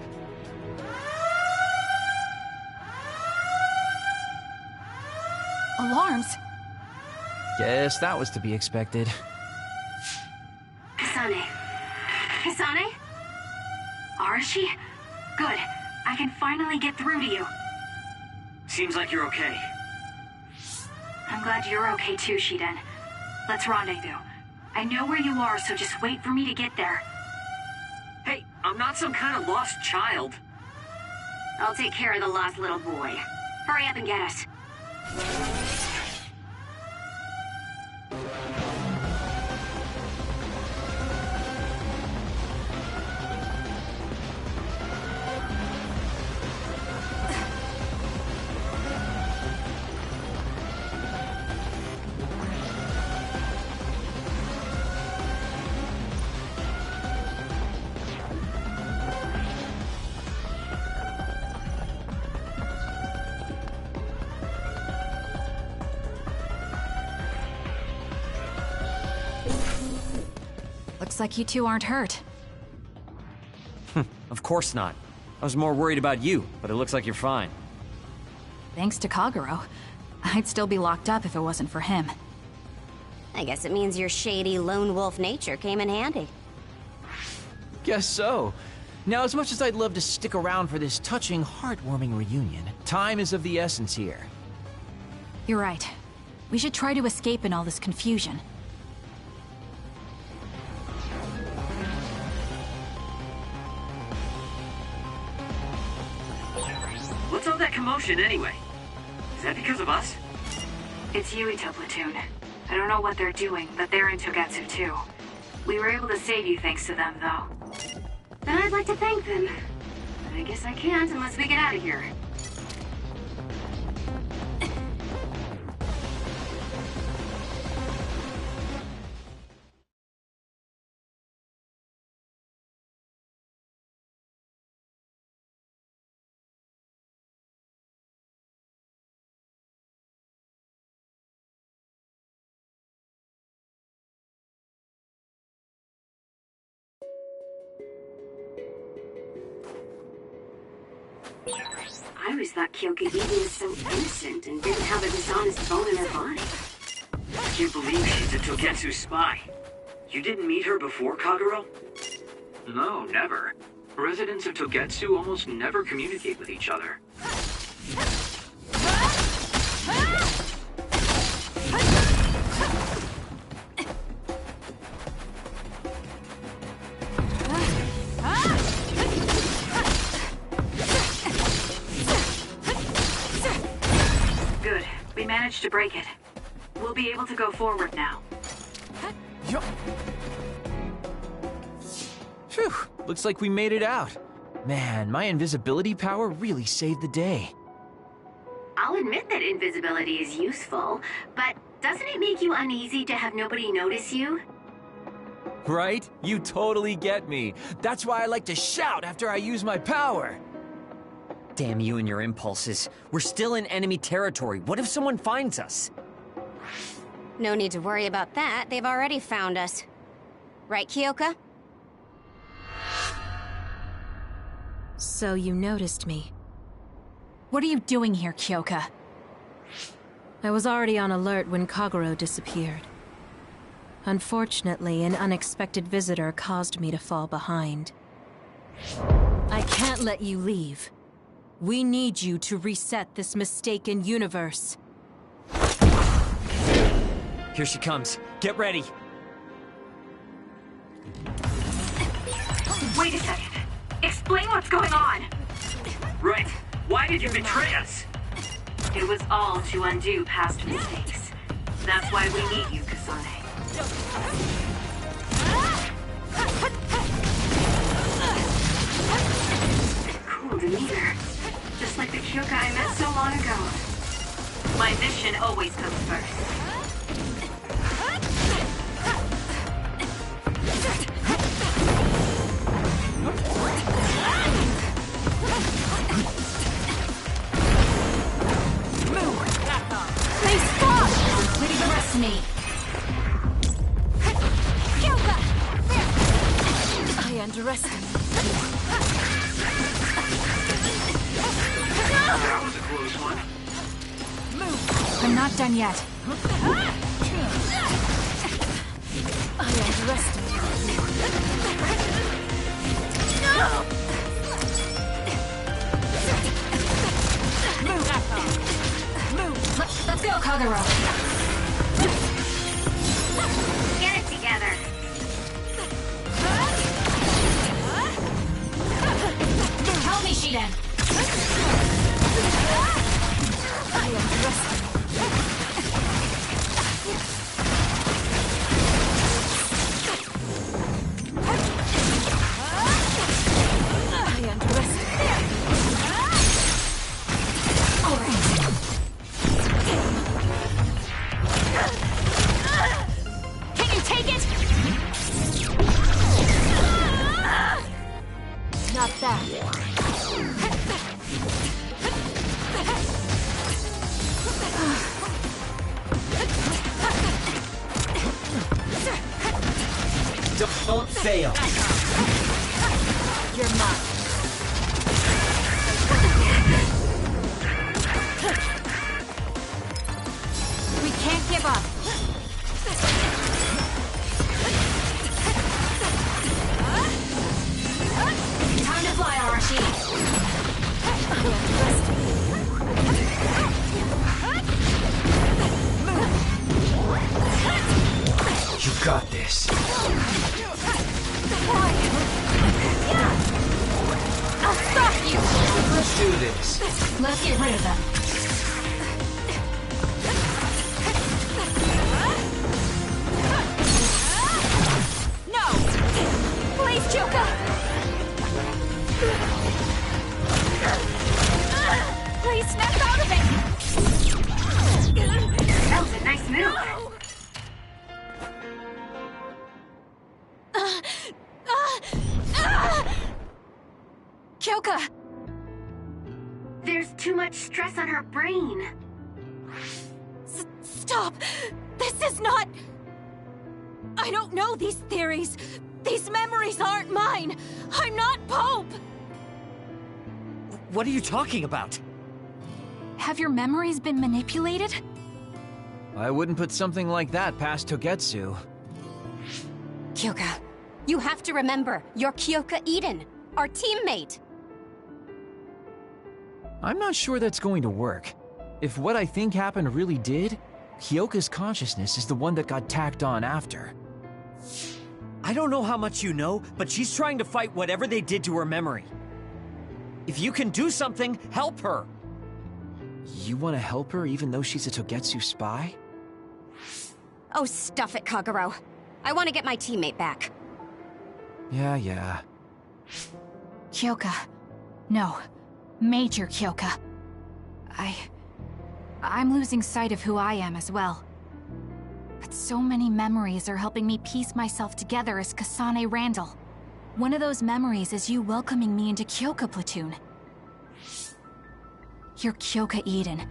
Alarms? Guess that was to be expected. Kasane. Kasane? Arashi? Good. I can finally get through to you. Seems like you're okay. I'm glad you're okay too, Shiden. Let's rendezvous. I know where you are, so just wait for me to get there. Hey, I'm not some kind of lost child. I'll take care of the lost little boy. Hurry up and get us. Looks like you two aren't hurt. Of course not. I was more worried about you, but it looks like you're fine. Thanks to Kagero. I'd still be locked up if it wasn't for him. I guess it means your shady lone wolf nature came in handy. Guess so. Now, as much as I'd love to stick around for this touching, heartwarming reunion, time is of the essence here. You're right. We should try to escape in all this confusion. What's all that commotion anyway? Is that because of us? It's Yuito platoon. I don't know what they're doing, but they're in Togetsu too. We were able to save you thanks to them, though. Then I'd like to thank them. I guess I can't unless we get out of here. I always thought Kyoka Eden was so innocent and didn't have a dishonest bone in her body. I can't believe she's a Togetsu spy. You didn't meet her before, Kagero? No, never. Residents of Togetsu almost never communicate with each other. Good. We managed to break it. We'll be able to go forward now. Phew, looks like we made it out. Man, my invisibility power really saved the day. I'll admit that invisibility is useful, but doesn't it make you uneasy to have nobody notice you? Right? You totally get me. That's why I like to shout after I use my power. Damn you and your impulses. We're still in enemy territory. What if someone finds us? No need to worry about that. They've already found us. Right, Kyoka? So you noticed me. What are you doing here, Kyoka? I was already on alert when Kagero disappeared. Unfortunately, an unexpected visitor caused me to fall behind. I can't let you leave. We need you to reset this mistaken universe. Here she comes. Get ready. Wait a second. Explain what's going on. Right. Why did you betray us? It was all to undo past mistakes. That's why we need you, Kasane. Cool demeanor. Just like the Kyoka I met so long ago. My mission always comes first. Please stop! Leave the rest to me. I underestimated. That was a close one. I'm not done yet. I underestimated. Let's go, Kagero. Get it together. Help me, Shiden. I underestimated. Not that. Don't fail. You're mine. We can't give up. Time to fly, Arashi. You got this. I'll stop you! Let's do this. Let's get rid of them. No! Please, Kyoka! Please snap out of it! That was a nice move. Kyoka! There's too much stress on her brain. Stop! This is not... I don't know these theories. These memories aren't mine. I'm not Pope. What are you talking about? Have your memories been manipulated? I wouldn't put something like that past Togetsu. Kyoka, you have to remember, you're Kyoka Eden, our teammate! I'm not sure that's going to work. If what I think happened really did, Kyoka's consciousness is the one that got tacked on after. I don't know how much you know, but she's trying to fight whatever they did to her memory. If you can do something, help her! You want to help her even though she's a Togetsu spy? Oh, stuff it, Kagero. I want to get my teammate back. Yeah. Kyoka. No. Major Kyoka. I'm losing sight of who I am as well. But so many memories are helping me piece myself together as Kasane Randall. One of those memories is you welcoming me into Kyoka Platoon. You're Kyoka Eden.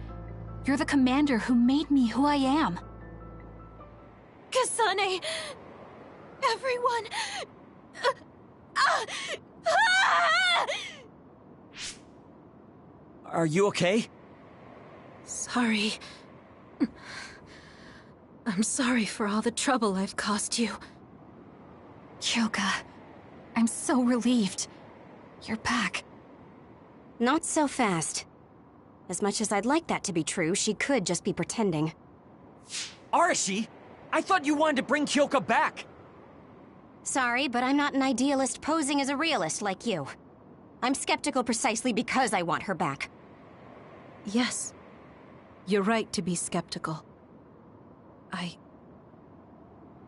You're the commander who made me who I am. Kasane! Everyone! Are you okay? Sorry. I'm sorry for all the trouble I've caused you. Kyoka, I'm so relieved. You're back. Not so fast. As much as I'd like that to be true, she could just be pretending. Arashi! I thought you wanted to bring Kyoka back! Sorry, but I'm not an idealist posing as a realist like you. I'm skeptical precisely because I want her back. Yes. You're right to be skeptical.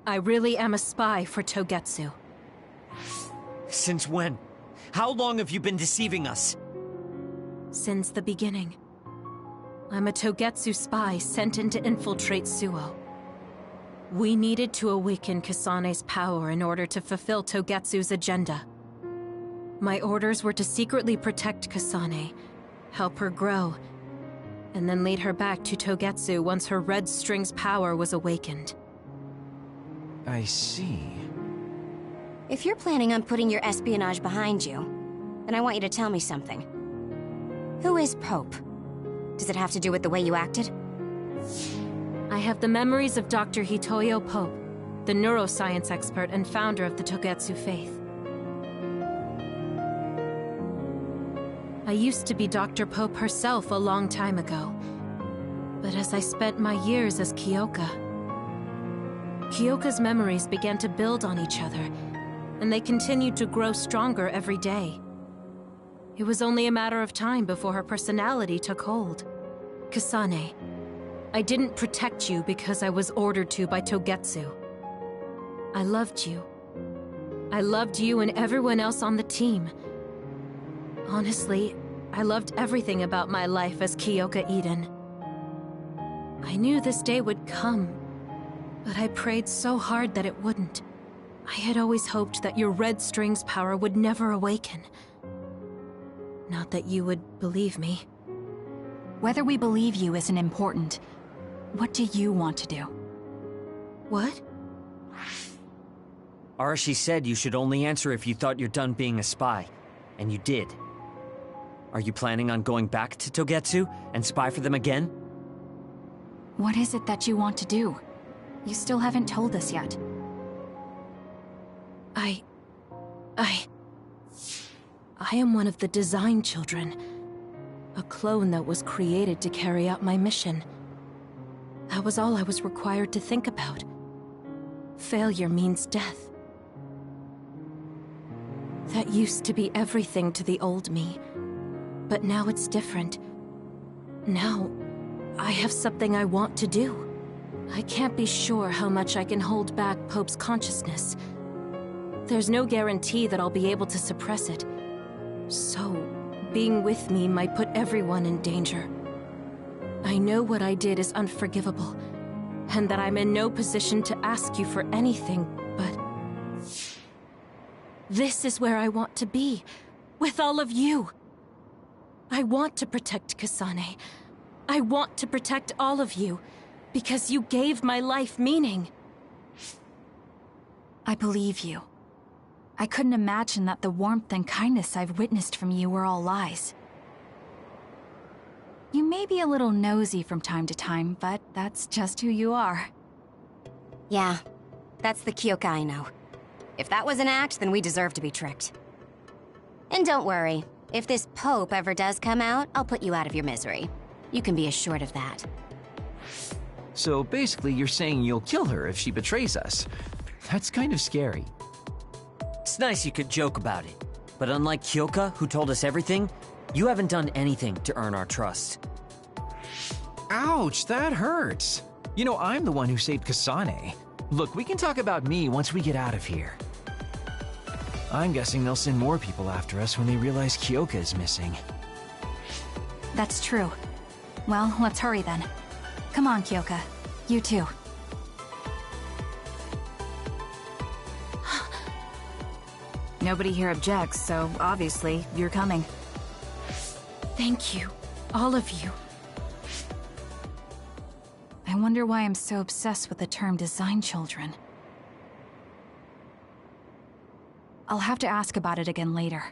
I really am a spy for Togetsu. Since when? How long have you been deceiving us? Since the beginning. I'm a Togetsu spy sent in to infiltrate Suo. We needed to awaken Kasane's power in order to fulfill Togetsu's agenda. My orders were to secretly protect Kasane, help her grow, and then lead her back to Togetsu once her red string's power was awakened. I see. If you're planning on putting your espionage behind you, then I want you to tell me something. Who is Pope? Does it have to do with the way you acted? I have the memories of Dr. Hitoyo Pope, the neuroscience expert and founder of the Togetsu faith. I used to be Dr. Pope herself a long time ago. But as I spent my years as Kyoka, Kyoka's memories began to build on each other, and they continued to grow stronger every day. It was only a matter of time before her personality took hold. Kasane, I didn't protect you because I was ordered to by Togetsu. I loved you. I loved you and everyone else on the team. Honestly, I loved everything about my life as Kyoka Eden. I knew this day would come, but I prayed so hard that it wouldn't. I had always hoped that your red string's power would never awaken. Not that you would believe me. Whether we believe you isn't important. What do you want to do? What? Arashi said you should only answer if you thought you're done being a spy. And you did. Are you planning on going back to Togetsu and spy for them again? What is it that you want to do? You still haven't told us yet. I am one of the design children. A clone that was created to carry out my mission. That was all I was required to think about. Failure means death. That used to be everything to the old me. But now it's different. Now, I have something I want to do. I can't be sure how much I can hold back Pope's consciousness. There's no guarantee that I'll be able to suppress it. So, being with me might put everyone in danger. I know what I did is unforgivable, and that I'm in no position to ask you for anything, but... this is where I want to be, with all of you. I want to protect Kasane. I want to protect all of you, because you gave my life meaning. I believe you. I couldn't imagine that the warmth and kindness I've witnessed from you were all lies. You may be a little nosy from time to time, but that's just who you are. Yeah, that's the Kyoka I know. If that was an act, then we deserve to be tricked. And don't worry, if this Pope ever does come out, I'll put you out of your misery. You can be assured of that. So basically, you're saying you'll kill her if she betrays us. That's kind of scary. It's nice you could joke about it. But unlike Kyoka, who told us everything, you haven't done anything to earn our trust. Ouch, that hurts. You know, I'm the one who saved Kasane. Look, we can talk about me once we get out of here. I'm guessing they'll send more people after us when they realize Kyoka is missing. That's true. Well, let's hurry then. Come on, Kyoka. You too. Nobody here objects, so obviously you're coming. Thank you, all of you. I wonder why I'm so obsessed with the term design children. I'll have to ask about it again later.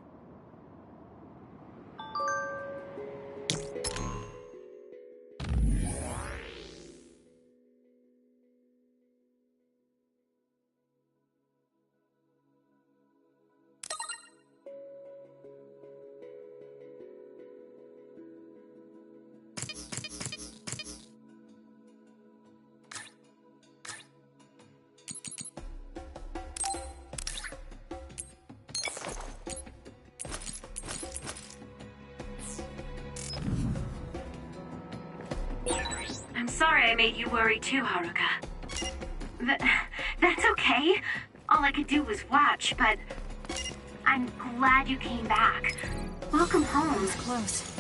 Sorry I made you worry too, Haruka. That's okay. All I could do was watch, but I'm glad you came back. Welcome home. It's close.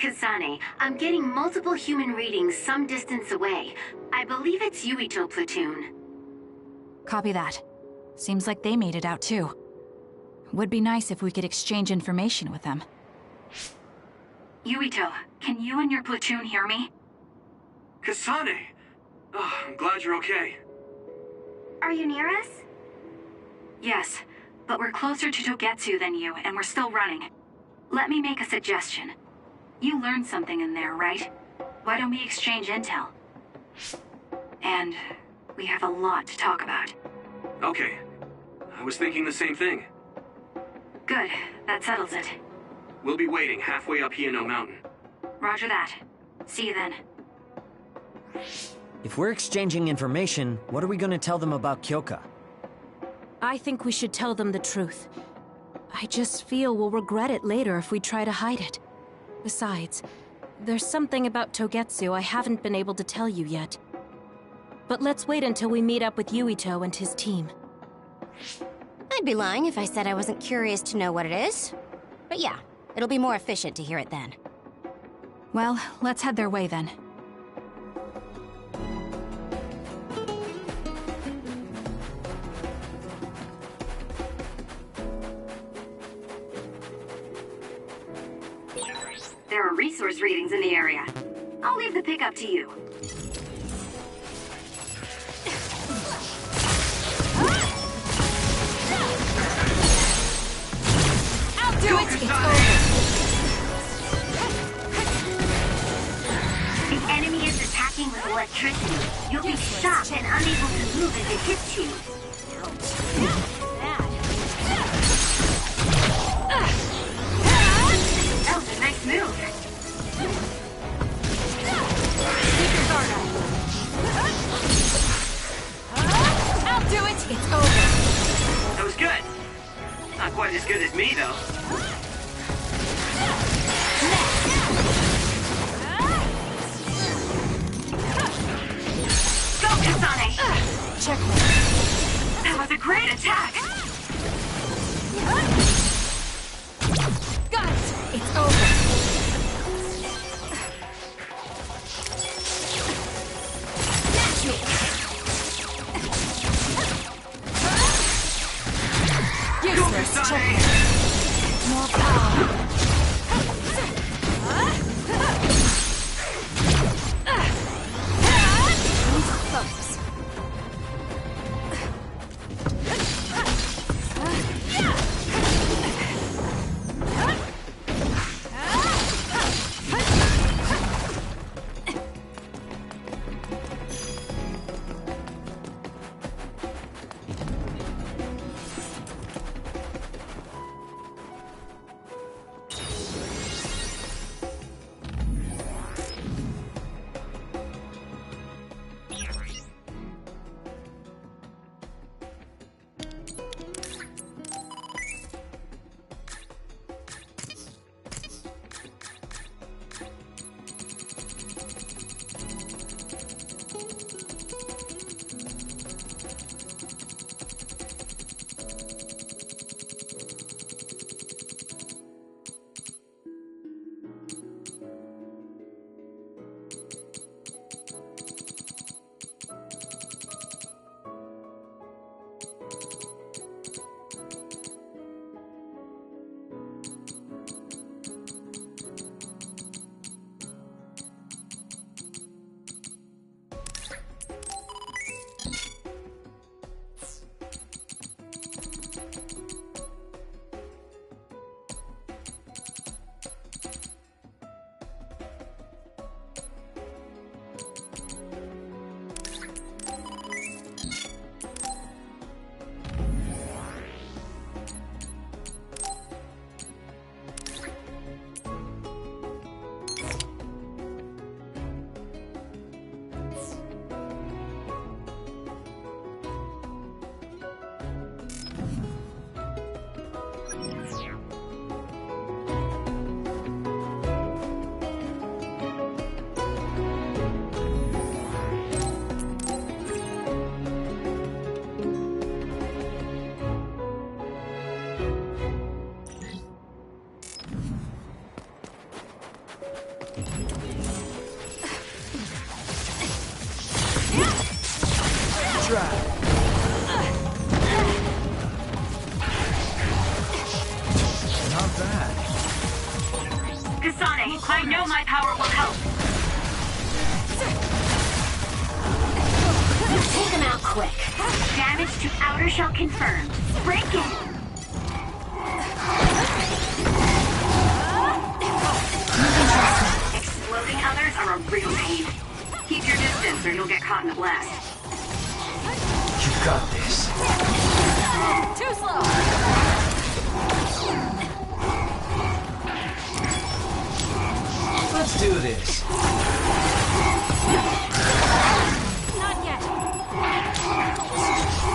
Kasane, I'm getting multiple human readings some distance away. I believe it's Yuito platoon. Copy that. Seems like they made it out too. Would be nice if we could exchange information with them. Yuito, can you and your platoon hear me? Kasane! Oh, I'm glad you're okay. Are you near us? Yes, but we're closer to Togetsu than you, and we're still running. Let me make a suggestion. You learned something in there, right? Why don't we exchange intel? And we have a lot to talk about. Okay. I was thinking the same thing. Good. That settles it. We'll be waiting halfway up Hino Mountain. Roger that. See you then. If we're exchanging information, what are we gonna tell them about Kyoka? I think we should tell them the truth. I just feel we'll regret it later if we try to hide it. Besides, there's something about Togetsu I haven't been able to tell you yet. But let's wait until we meet up with Yuito and his team. I'd be lying if I said I wasn't curious to know what it is. But yeah, it'll be more efficient to hear it then. Well, let's head their way then. There are resource readings in the area. I'll leave the pickup to you. do Go, it! It's Kasane! The enemy is attacking with electricity. You'll be shocked and unable to move if it hits you. That was a nice move. Keep your guard up. I'll do it! It's over! That was good. Not quite as good as me, though. Go, Kasane! Checkmate. That was a great attack! Got it! It's over! Match me! Go, Useless! Kasane! Checkmate! More power! Focus. Kasane, I know my power will help. Take them out quick. Damage to outer shell confirmed. Break it. Exploding others are a real pain. Keep your distance or you'll get caught in the blast. You got this. Too slow! Let's do this. Not yet.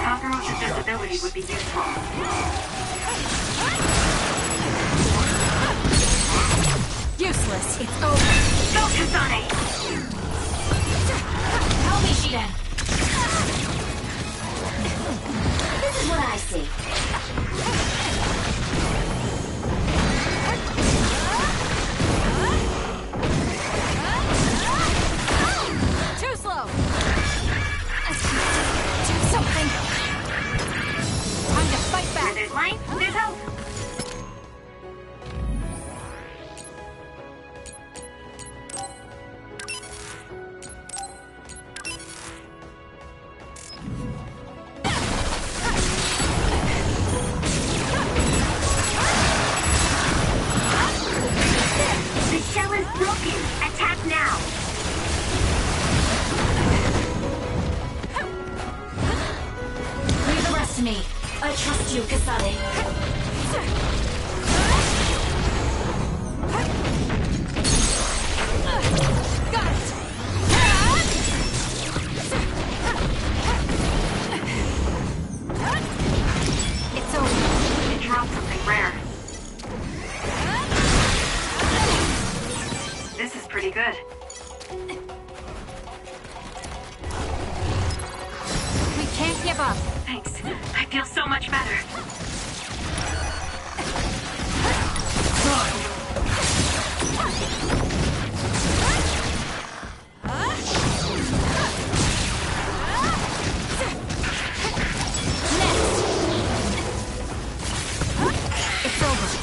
Kakero's invisibility would be useful. Useless. It's over. Go, Kasane! Help me, Shiden. This is what I see. you, Kasane. Got it! It's over. It dropped something rare. This is pretty good. We can't give up. Thanks. I feel so much better. It's over.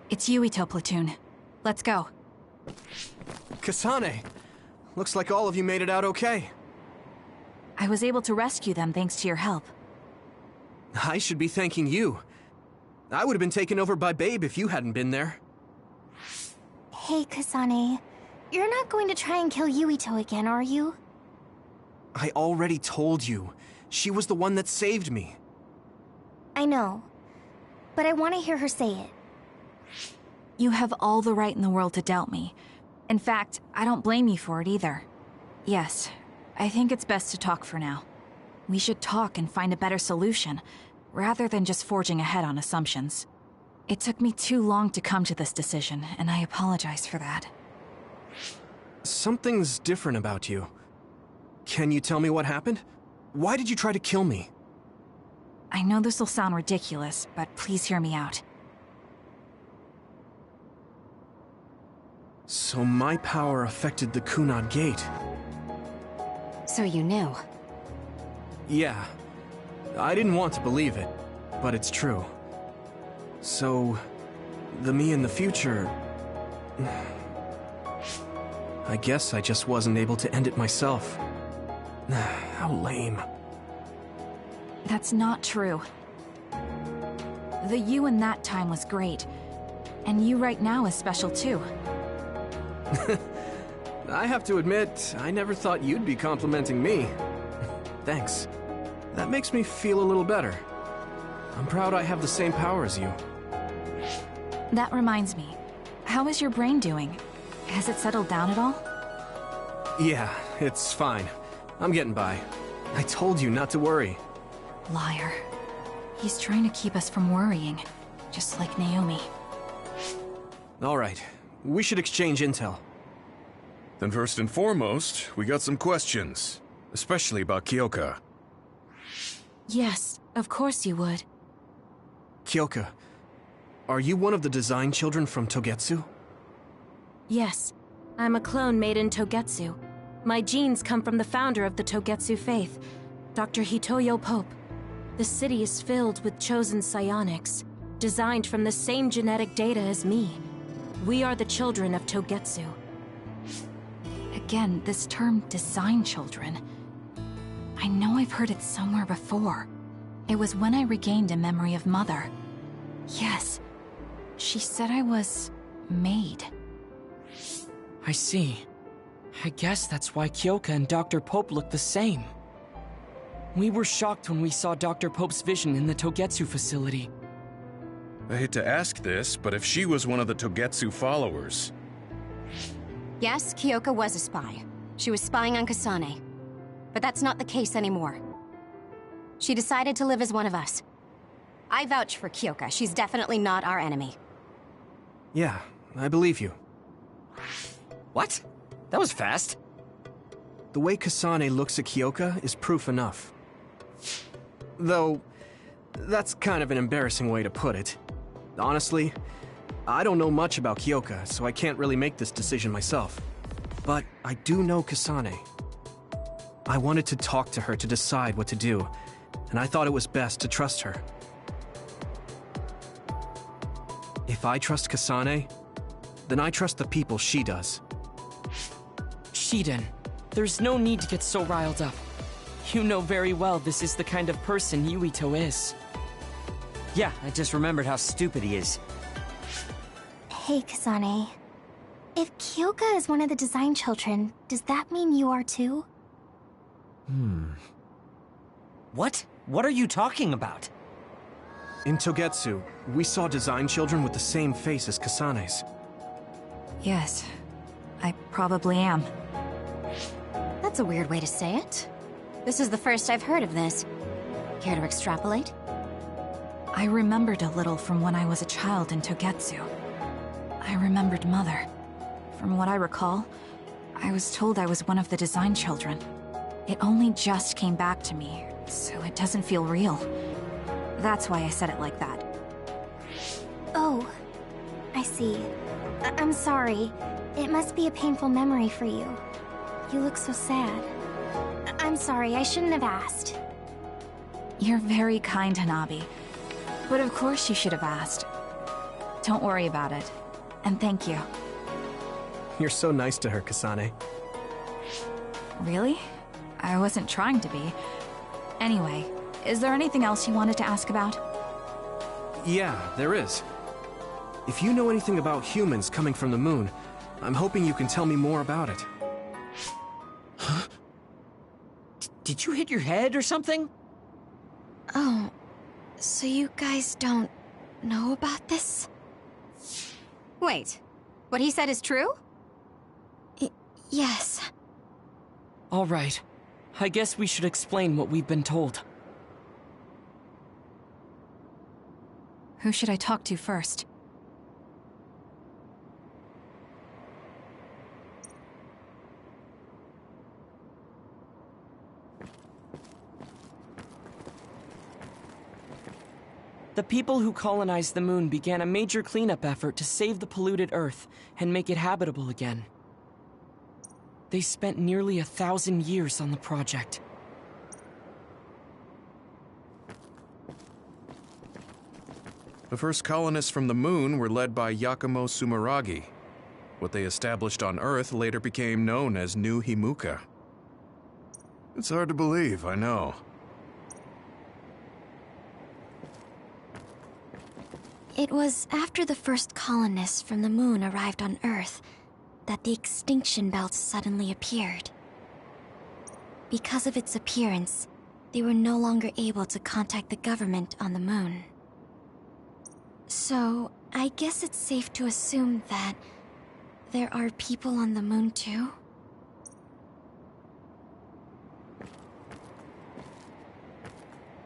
It's Yuito platoon. Let's go. Kasane! Looks like all of you made it out okay. I was able to rescue them thanks to your help. I should be thanking you. I would have been taken over by Babe if you hadn't been there. Hey, Kasane. You're not going to try and kill Yuito again, are you? I already told you. She was the one that saved me. I know. But I want to hear her say it. You have all the right in the world to doubt me. In fact, I don't blame you for it either. Yes, I think it's best to talk for now. We should talk and find a better solution, rather than just forging ahead on assumptions. It took me too long to come to this decision, and I apologize for that. Something's different about you. Can you tell me what happened? Why did you try to kill me? I know this will sound ridiculous, but please hear me out. So my power affected the Kunad Gate. So you knew. Yeah. I didn't want to believe it, but it's true. So, the me in the future... I guess I just wasn't able to end it myself. How lame. That's not true. The you in that time was great, and you right now is special too. I have to admit, I never thought you'd be complimenting me. Thanks. That makes me feel a little better. I'm proud I have the same power as you. That reminds me. How is your brain doing? Has it settled down at all? Yeah, it's fine. I'm getting by. I told you not to worry. Liar. He's trying to keep us from worrying, just like Naomi. All right. We should exchange intel. Then first and foremost, we got some questions. Especially about Kyoka. Yes, of course you would. Kyoka, are you one of the design children from Togetsu? Yes, I'm a clone made in Togetsu. My genes come from the founder of the Togetsu faith, Dr. Hitoyo Pope. The city is filled with chosen psionics, designed from the same genetic data as me. We are the children of Togetsu. Again, this term design children. I know I've heard it somewhere before. It was when I regained a memory of Mother. Yes, she said I was made. I see. I guess that's why Kyoka and Dr. Pope look the same. We were shocked when we saw Dr. Pope's vision in the Togetsu facility. I hate to ask this, but if she was one of the Togetsu followers... Yes, Kyoka was a spy. She was spying on Kasane. But that's not the case anymore. She decided to live as one of us. I vouch for Kyoka. She's definitely not our enemy. Yeah, I believe you. What? That was fast. The way Kasane looks at Kyoka is proof enough. Though, that's kind of an embarrassing way to put it. Honestly, I don't know much about Kyoka, so I can't really make this decision myself. But I do know Kasane. I wanted to talk to her to decide what to do, and I thought it was best to trust her. If I trust Kasane, then I trust the people she does. Shiden, there's no need to get so riled up. You know very well this is the kind of person Yuito is. Yeah, I just remembered how stupid he is. Hey, Kasane. If Kyoka is one of the design children, does that mean you are too? What? What are you talking about? In Togetsu, we saw design children with the same face as Kasane's. Yes, I probably am. That's a weird way to say it. This is the first I've heard of this. Care to extrapolate? I remembered a little from when I was a child in Togetsu. I remembered Mother. From what I recall, I was told I was one of the design children. It only just came back to me, so it doesn't feel real. That's why I said it like that. Oh, I see. I'm sorry. It must be a painful memory for you. You look so sad. I'm sorry, I shouldn't have asked. You're very kind, Hanabi. But of course you should have asked. Don't worry about it. And thank you. You're so nice to her, Kasane. Really? I wasn't trying to be. Anyway, is there anything else you wanted to ask about? Yeah, there is. If you know anything about humans coming from the moon, I'm hoping you can tell me more about it. Huh? Did you hit your head or something? Oh, so you guys don't know about this? Wait, what he said is true? Yes. All right. I guess we should explain what we've been told. Who should I talk to first? The people who colonized the moon began a major cleanup effort to save the polluted Earth and make it habitable again. They spent nearly 1,000 years on the project. The first colonists from the moon were led by Yakumo Sumeragi. What they established on Earth later became known as New Himuka. It's hard to believe, I know. It was after the first colonists from the moon arrived on Earth that the extinction belt suddenly appeared. Because of its appearance, they were no longer able to contact the government on the moon. So, I guess it's safe to assume that there are people on the moon too?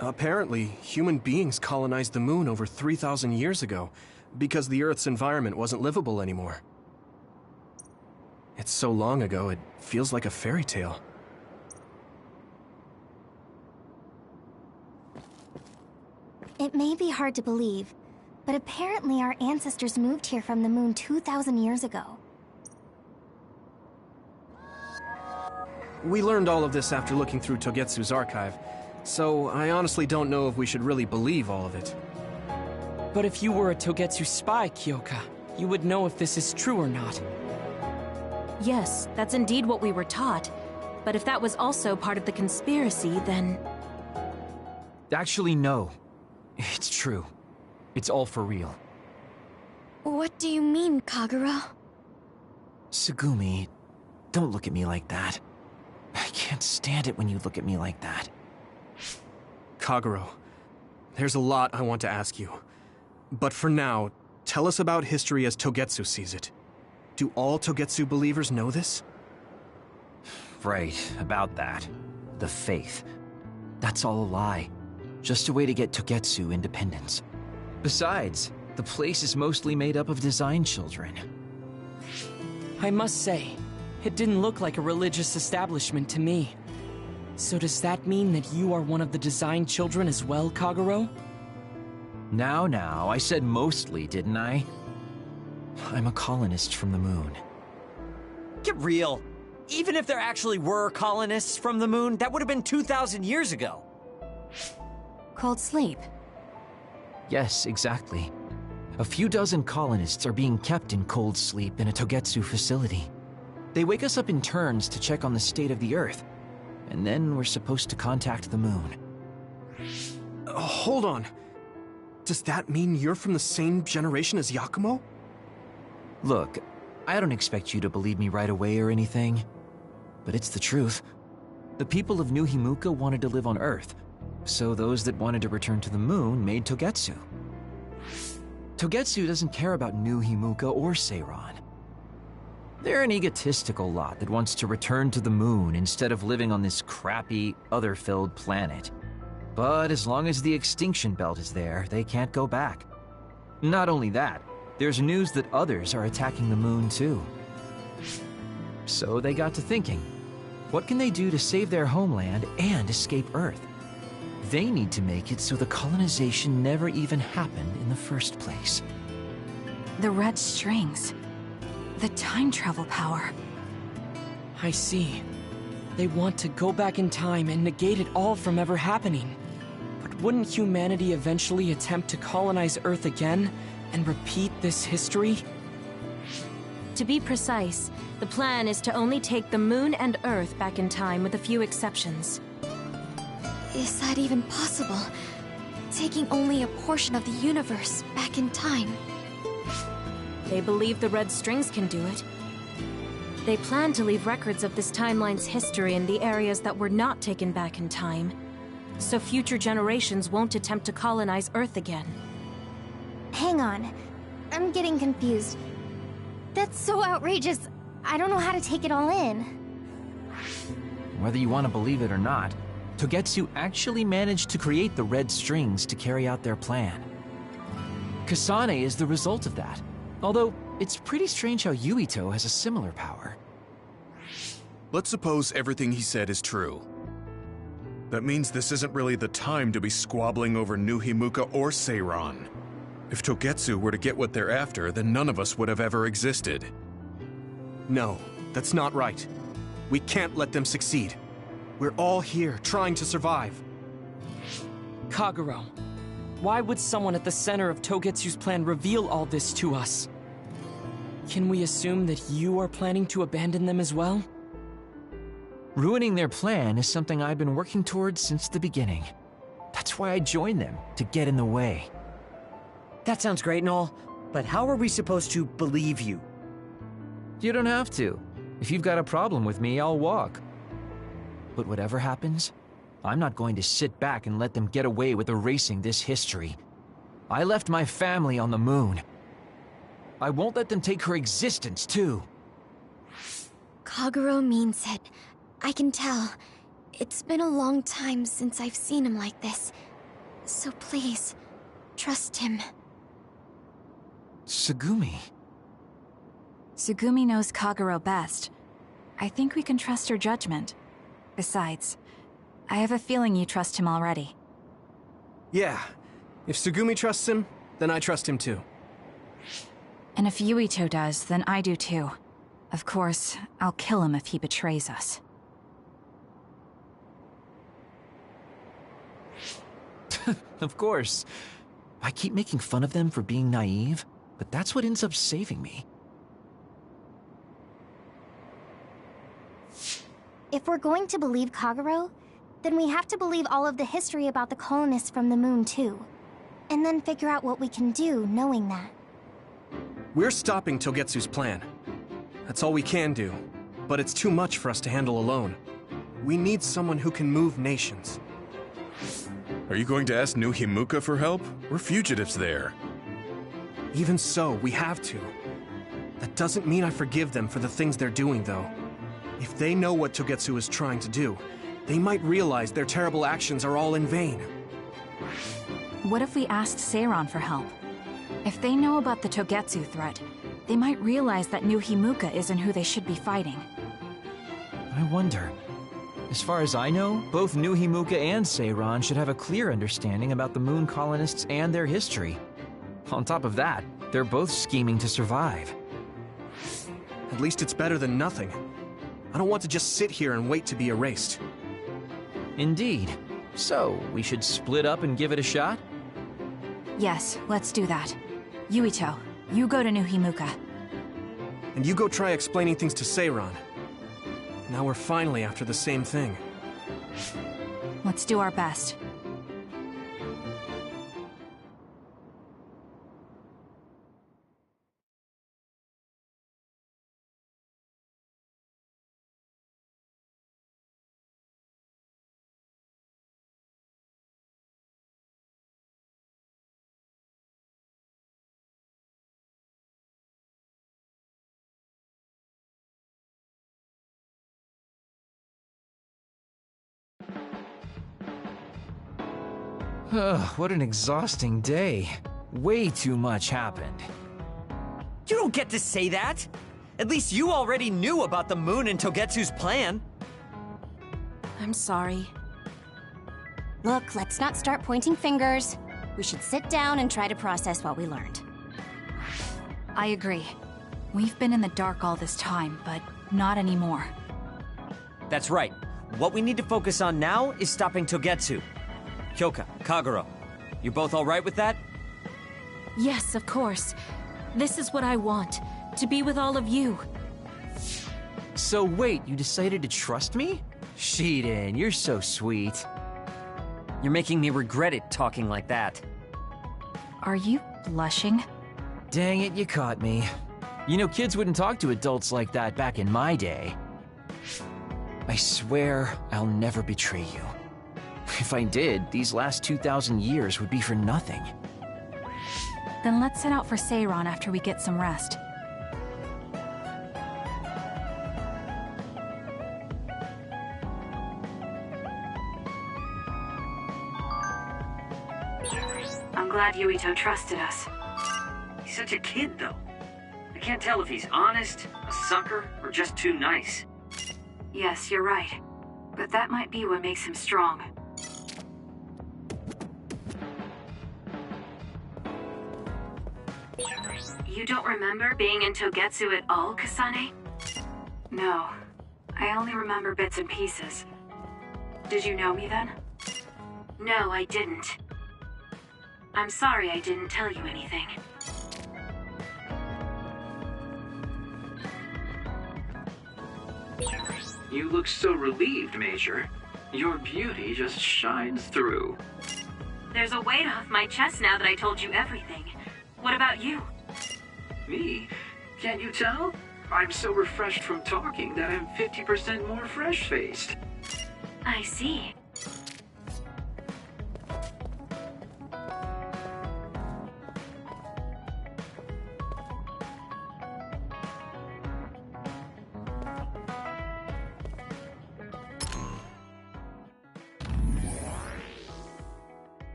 Apparently, human beings colonized the moon over 3,000 years ago, because the Earth's environment wasn't livable anymore. It's so long ago, it feels like a fairy tale. It may be hard to believe, but apparently our ancestors moved here from the moon 2,000 years ago. We learned all of this after looking through Togetsu's archive, so I honestly don't know if we should really believe all of it. But if you were a Togetsu spy, Kyoka, you would know if this is true or not. Yes, that's indeed what we were taught. But if that was also part of the conspiracy, then... Actually, no. It's true. It's all for real. What do you mean, Kagura? Tsugumi, don't look at me like that. I can't stand it when you look at me like that. Kaguro, there's a lot I want to ask you. But for now, tell us about history as Togetsu sees it. Do all Togetsu believers know this? Right, about that. The faith. That's all a lie. Just a way to get Togetsu independence. Besides, the place is mostly made up of design children. I must say, it didn't look like a religious establishment to me. So does that mean that you are one of the design children as well, Kaguro? Now, I said mostly, didn't I? I'm a colonist from the moon. Get real. Even if there actually were colonists from the moon, that would have been 2,000 years ago. Cold sleep. Yes, exactly. A few dozen colonists are being kept in cold sleep in a Togetsu facility. They wake us up in turns to check on the state of the Earth, and then we're supposed to contact the moon. Hold on. Does that mean you're from the same generation as Yakumo? Look, I don't expect you to believe me right away or anything, but it's the truth. The people of New Himuka wanted to live on Earth, so those that wanted to return to the moon made Togetsu. Togetsu doesn't care about New Himuka or Seiran. They're an egotistical lot that wants to return to the moon instead of living on this crappy, other-filled planet. But as long as the extinction belt is there, they can't go back. Not only that, there's news that others are attacking the moon too. So they got to thinking, what can they do to save their homeland and escape Earth? They need to make it so the colonization never even happened in the first place. The red strings. The time travel power. I see. They want to go back in time and negate it all from ever happening. But wouldn't humanity eventually attempt to colonize Earth again and repeat this history? To be precise, the plan is to only take the moon and Earth back in time with a few exceptions. Is that even possible? Taking only a portion of the universe back in time? They believe the red strings can do it. They plan to leave records of this timeline's history in the areas that were not taken back in time, so future generations won't attempt to colonize Earth again. Hang on. I'm getting confused. That's so outrageous. I don't know how to take it all in. Whether you want to believe it or not, Togetsu actually managed to create the red strings to carry out their plan. Kasane is the result of that, although it's pretty strange how Yuito has a similar power. Let's suppose everything he said is true. That means this isn't really the time to be squabbling over New Himuka or Seiran. If Togetsu were to get what they're after, then none of us would have ever existed. No, that's not right. We can't let them succeed. We're all here, trying to survive. Kagero, why would someone at the center of Togetsu's plan reveal all this to us? Can we assume that you are planning to abandon them as well? Ruining their plan is something I've been working towards since the beginning. That's why I joined them, to get in the way. That sounds great and all, but how are we supposed to believe you? You don't have to. If you've got a problem with me, I'll walk. But whatever happens, I'm not going to sit back and let them get away with erasing this history. I left my family on the moon. I won't let them take her existence, too. Kagero means it. I can tell. It's been a long time since I've seen him like this. So please, trust him. Tsugumi. Tsugumi knows Kagero best. I think we can trust her judgment. Besides, I have a feeling you trust him already. Yeah. If Tsugumi trusts him, then I trust him too. And if Yuito does, then I do too. Of course, I'll kill him if he betrays us. Of course. I keep making fun of them for being naive, but that's what ends up saving me. If we're going to believe Kagero, then we have to believe all of the history about the colonists from the moon too. And then figure out what we can do knowing that. We're stopping Togetsu's plan. That's all we can do, but it's too much for us to handle alone. We need someone who can move nations. Are you going to ask New Himuka for help? We're fugitives there. Even so, we have to. That doesn't mean I forgive them for the things they're doing, though. If they know what Togetsu is trying to do, they might realize their terrible actions are all in vain. What if we asked Seiran for help? If they know about the Togetsu threat, they might realize that New Himuka isn't who they should be fighting. I wonder. As far as I know, both New Himuka and Seiran should have a clear understanding about the moon colonists and their history. On top of that, They're both scheming to survive. At least it's better than nothing. I don't want to just sit here and wait to be erased. Indeed. So, we should split up and give it a shot? Yes, let's do that. Yuito, you go to New Himuka. And you go try explaining things to Seiran. Now we're finally after the same thing. Let's do our best. Ugh, what an exhausting day. Way too much happened. You don't get to say that! At least you already knew about the moon and Togetsu's plan. I'm sorry. Look, let's not start pointing fingers. We should sit down and try to process what we learned. I agree. We've been in the dark all this time, but not anymore. That's right. What we need to focus on now is stopping Togetsu. Kyoka, Kagero, you both alright with that? Yes, of course. This is what I want, to be with all of you. So wait, you decided to trust me? Shiden, you're so sweet. You're making me regret it talking like that. Are you blushing? Dang it, you caught me. You know, kids wouldn't talk to adults like that back in my day. I swear I'll never betray you. If I did, these last 2,000 years would be for nothing. Then let's set out for Seiran after we get some rest. I'm glad Yuito trusted us. He's such a kid, though. I can't tell if he's honest, a sucker, or just too nice. Yes, you're right. But that might be what makes him strong. You don't remember being in Togetsu at all, Kasane? No. I only remember bits and pieces. Did you know me then? No, I didn't. I'm sorry I didn't tell you anything. You look so relieved, Major. Your beauty just shines through. There's a weight off my chest now that I told you everything. What about you? Me? Can't you tell? I'm so refreshed from talking that I'm 50% more fresh-faced. I see.